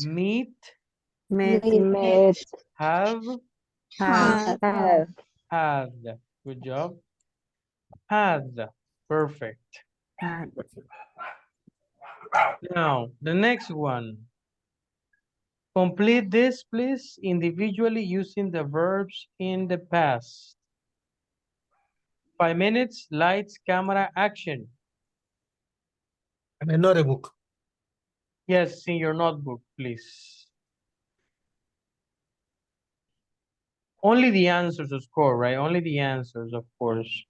Meet. Met, Met. Have. Have. Had. Good job. Had. Perfect. Now, the next one. Complete this, please, individually using the verbs in the past. 5 minutes, lights, camera, action. In a notebook. Yes, in your notebook, please. Only the answers to score, right? Only the answers, of course.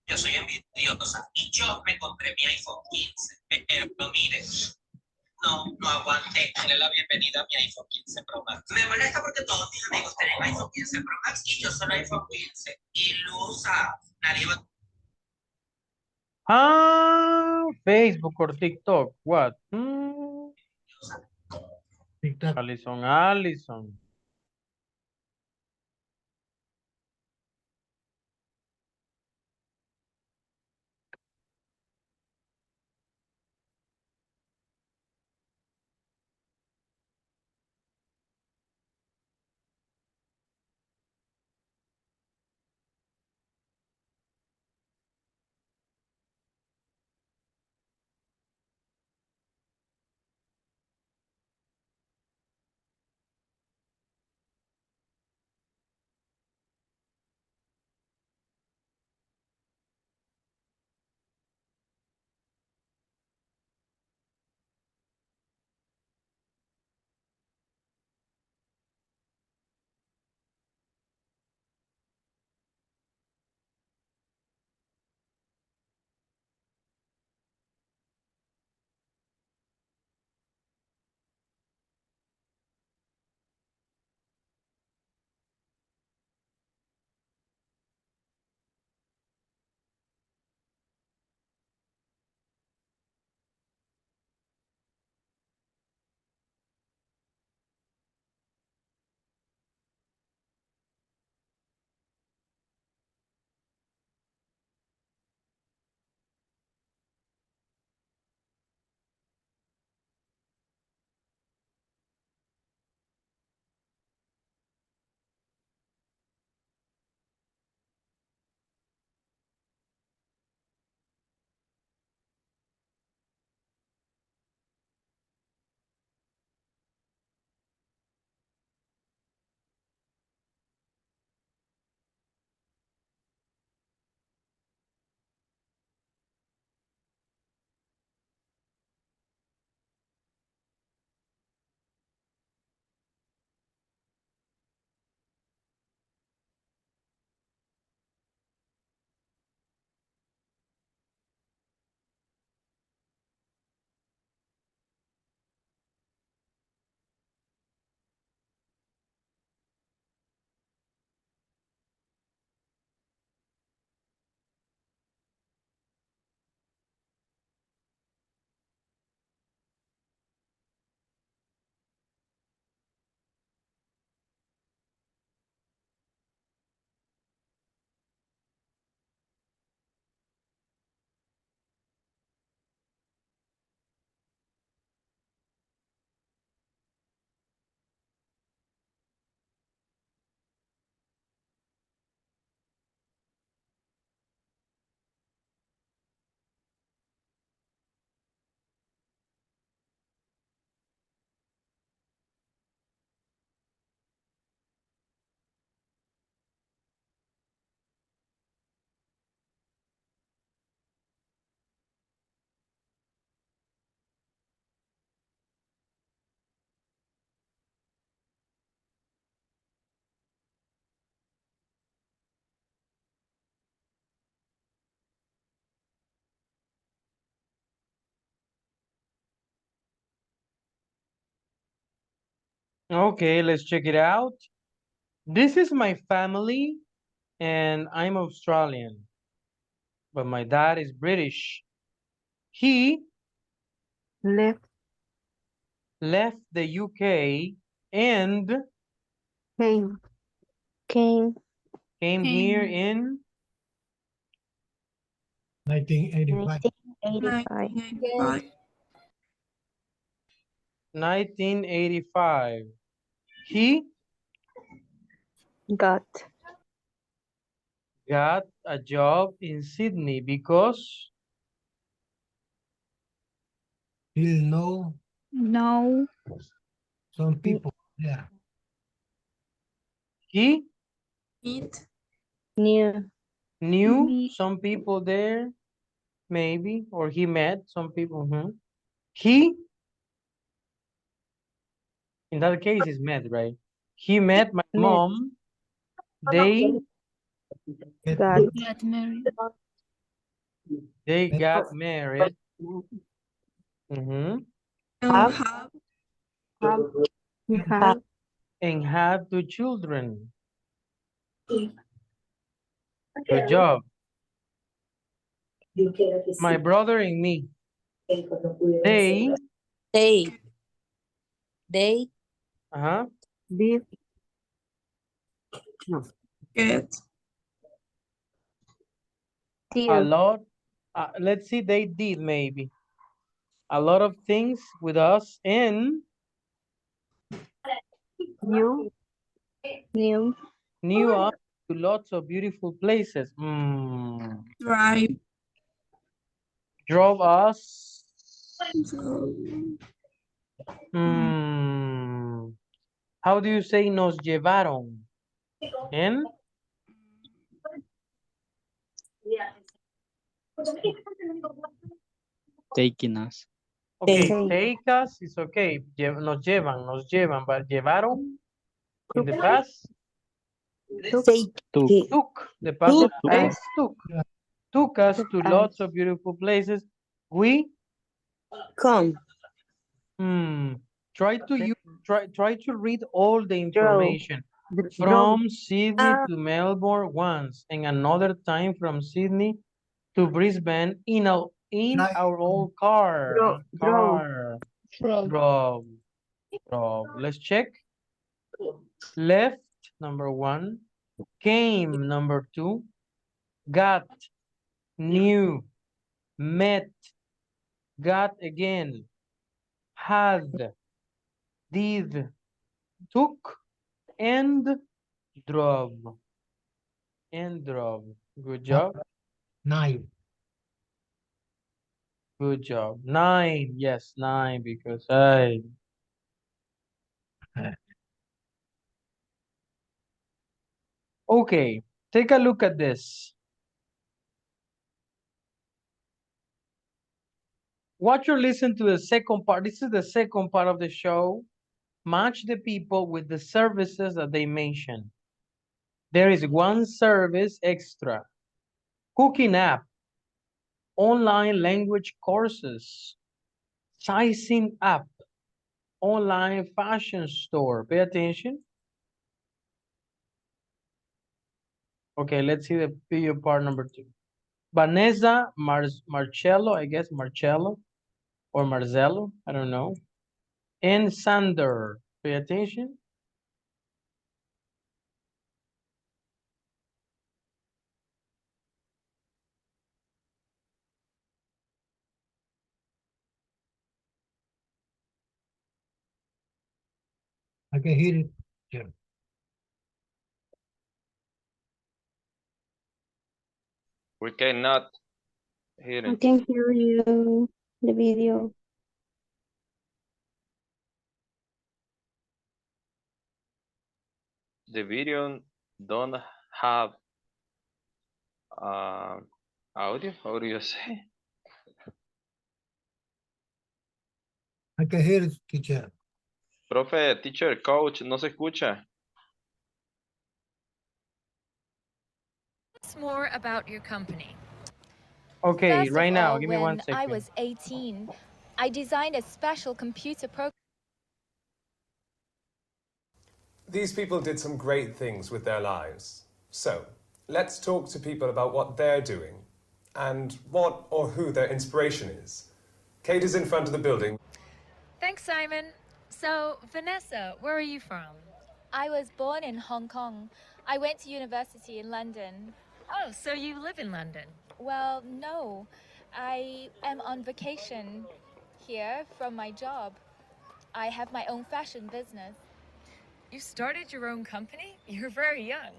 Yo soy envidiosa y yo me compré mi iPhone 15, pero mire, no aguanté. Dale la bienvenida a mi iPhone 15 Pro Max. Me molesta porque todos mis amigos tienen iPhone 15 Pro Max y yo solo iPhone 15. Ilusa. Nadie va. Ah, Facebook or TikTok. What? TikTok. Allison. Okay, let's check it out. This is my family, and I'm Australian, but my dad is British. He Left. left the UK and Came. came here in 1985. 1985. 1985. He Got. got a job in Sydney because Still know No. some people. Yeah. he It New. knew Me. some people there, maybe, or he met some people. He, in that case, is met, right? He met my Met. mom. They Got. Get married. got married. and Have. have Have. And had 2 children. Good job. My brother and me. They Did. get a lot. Let's see, they did maybe a lot of things with us and New. New. knew us to lots of beautiful places. drive. Drove us. So, How do you say nos llevaron? And Taking us. okay, take us is okay. Nos llevan, but llevaron in the past. Took. The past of take, took. Took us to lots of beautiful places. We Come. Try to read all the information. From Sydney to Melbourne once, and another time from Sydney to Brisbane in our old car. Drove. Let's check. Left, number 1. Came, number 2. Got, knew, met, got again, had, did, took, and drove. Good job. 9. Good job. 9. Yes, 9 because I. Okay, take a look at this. Watch or listen to the second part. This is the second part of the show. Match the people with the services that they mention. There is one service extra. Cooking app. Online language courses. Sizing app. Online fashion store. Pay attention. Okay, let's see the video part number 2. Vanessa Marcello, I guess Marcello or Marzello, I don't know. And Sander, pay attention. I can hear it. Yeah. We cannot hear I it. can hear you, the video. The video don't have audio. How do you say? I can hear it, teacher. Profe, teacher, coach, no se escucha. Tell us more about your company. Okay, First right of now, all, give me 1 when second. I was 18, I designed a special computer program. These people did some great things with their lives. So, let's talk to people about what they're doing and what or who their inspiration is. Kate is in front of the building. Thanks, Simon. So, Vanessa, where are you from? I was born in Hong Kong. I went to university in London. Oh, so you live in London? Well, no. I am on vacation here from my job. I have my own fashion business. You started your own company? You're very young.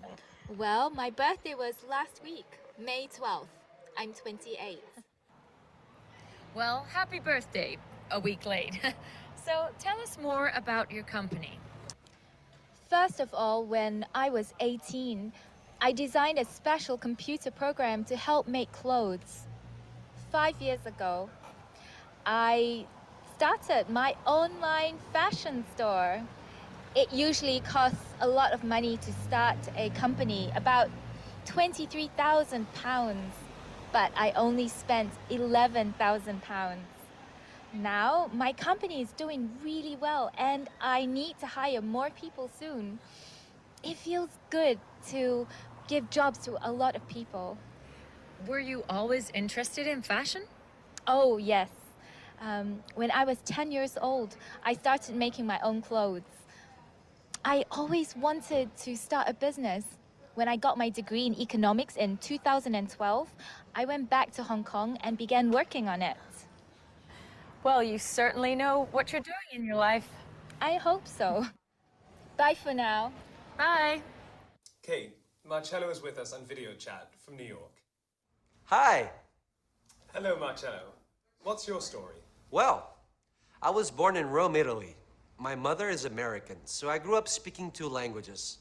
Well, my birthday was last week, May 12th. I'm 28. Well, happy birthday, a week late. So tell us more about your company. First of all, when I was 18, I designed a special computer program to help make clothes. 5 years ago, I started my online fashion store. It usually costs a lot of money to start a company, about £23,000, but I only spent £11,000. Now, my company is doing really well and I need to hire more people soon. It feels good to give jobs to a lot of people. Were you always interested in fashion? Oh, yes. When I was 10 years old, I started making my own clothes. I always wanted to start a business. When I got my degree in economics in 2012, I went back to Hong Kong and began working on it. Well, you certainly know what you're doing in your life. I hope so. Bye for now. Bye. Kate, Marcello is with us on video chat from New York. Hi. Hello, Marcello. What's your story? Well, I was born in Rome, Italy. My mother is American, so I grew up speaking 2 languages.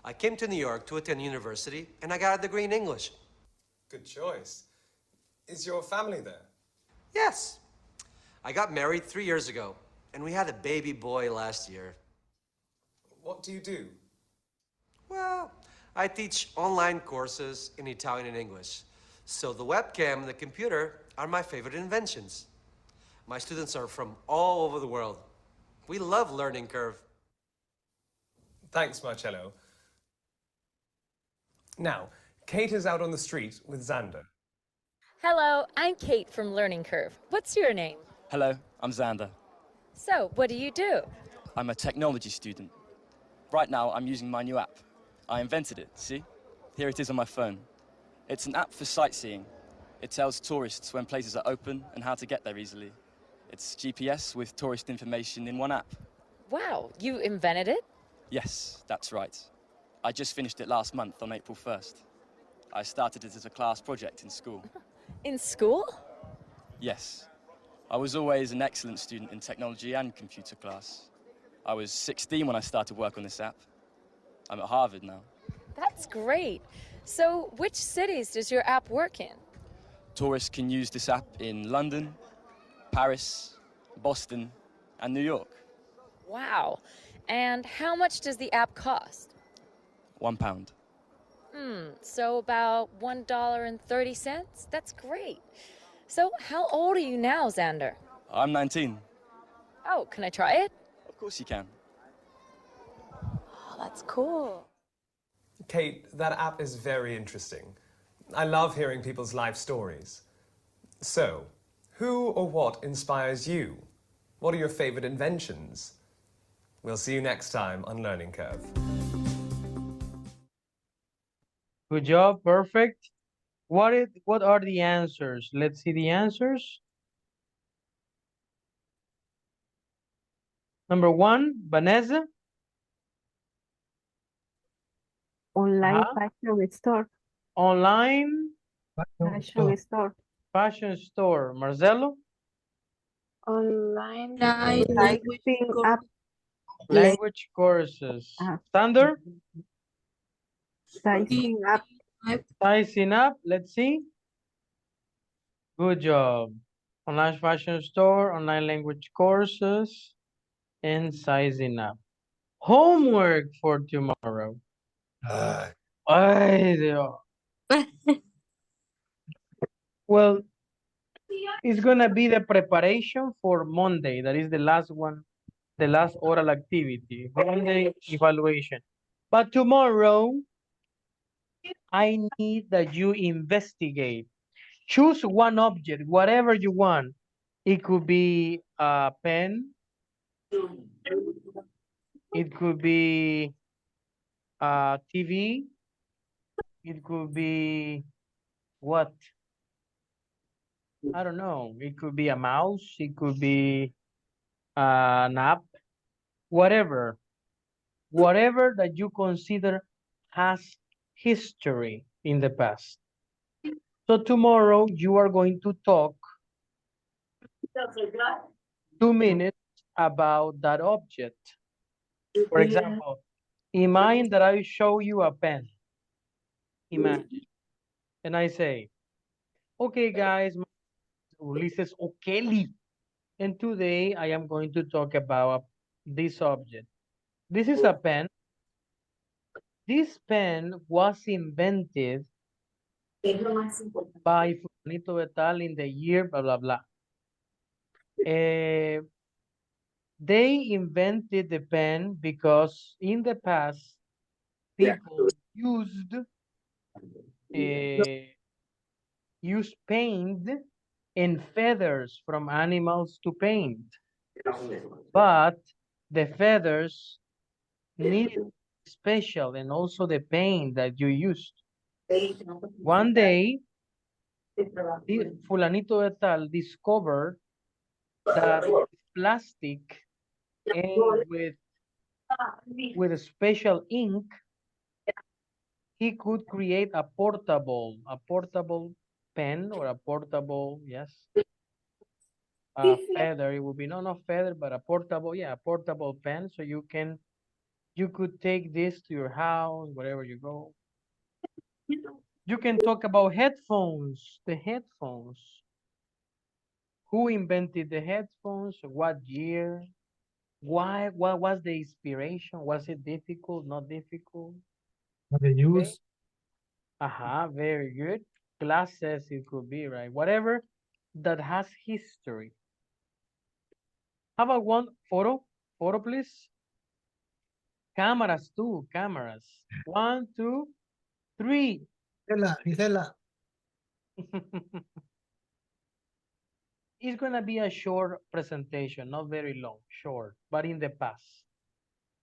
I came to New York to attend university, and I got a degree in English. Good choice. Is your family there? Yes. I got married 3 years ago, and we had a baby boy last year. What do you do? Well, I teach online courses in Italian and English. So the webcam and the computer are my favorite inventions. My students are from all over the world. We love Learning Curve. Thanks, Marcello. Now, Kate is out on the street with Xander. Hello, I'm Kate from Learning Curve. What's your name? Hello, I'm Xander. So, what do you do? I'm a technology student. Right now, I'm using my new app. I invented it, see? Here it is on my phone. It's an app for sightseeing. It tells tourists when places are open and how to get there easily. It's GPS with tourist information in one app. Wow, you invented it? Yes, that's right. I just finished it last month on April 1st. I started it as a class project in school. In school? Yes. I was always an excellent student in technology and computer class. I was 16 when I started work on this app. I'm at Harvard now. That's great. So, which cities does your app work in? Tourists can use this app in London, Paris, Boston, and New York. Wow. And how much does the app cost? £1. So about $1.30? That's great. So how old are you now, Xander? I'm 19. Oh, can I try it? Of course you can. Oh, that's cool. Kate, that app is very interesting. I love hearing people's life stories. So, who or what inspires you? What are your favorite inventions? We'll see you next time on Learning Curve. Good job, perfect. What are the answers? Let's see the answers. Number 1, Vanessa. Online fashion store. Online Fashion store. fashion store. Marcelo. Online language typing course. app. Language courses. Thunder. Typing app. Sizing up. Let's see. Good job. Online fashion store, online language courses, and sizing up. Homework for tomorrow. Ay, Dios. Well, it's gonna be the preparation for Monday. That is the last one the last oral activity, Monday evaluation. But tomorrow, I need that you investigate. Choose one object, whatever you want. It could be a pen. It could be a TV. It could be what? I don't know. It could be a mouse. It could be an app. Whatever. Whatever that you consider has history in the past. So tomorrow you are going to talk 2 minutes about that object. For example, imagine that I show you a pen. Imagine. And I say, okay, guys, my name is Ulises O'Kelly. And today I am going to talk about this object. This is a pen. This pen was invented by Fulanito et al. In the year blah, blah, blah. They invented the pen because in the past, people used paint and feathers from animals to paint. But the feathers needed special and also the paint that you used. One day, Fulanito et al. Discovered that plastic and with a special ink, he could create a portable pen or a portable, yes, a feather. It would be not feather, but a portable, yeah, a portable pen. So you could take this to your house, wherever you go. You can talk about headphones, the headphones. Who invented the headphones? What year? Why? What was the inspiration? Was it difficult? Not difficult? The use. Very good. Classes, it could be, right? Whatever that has history. How about one photo? Photo, please. Cameras too, cameras. 1, 2, 3. Gisela. It's gonna be a short presentation, not very long, short, but in the past.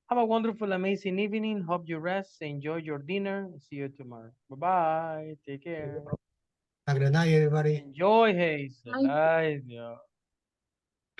Have a wonderful, amazing evening. Hope you rest, enjoy your dinner. See you tomorrow. Bye-bye. Take care. Have a good night, everybody. Enjoy, Hazel. Bye. Ay, Dios.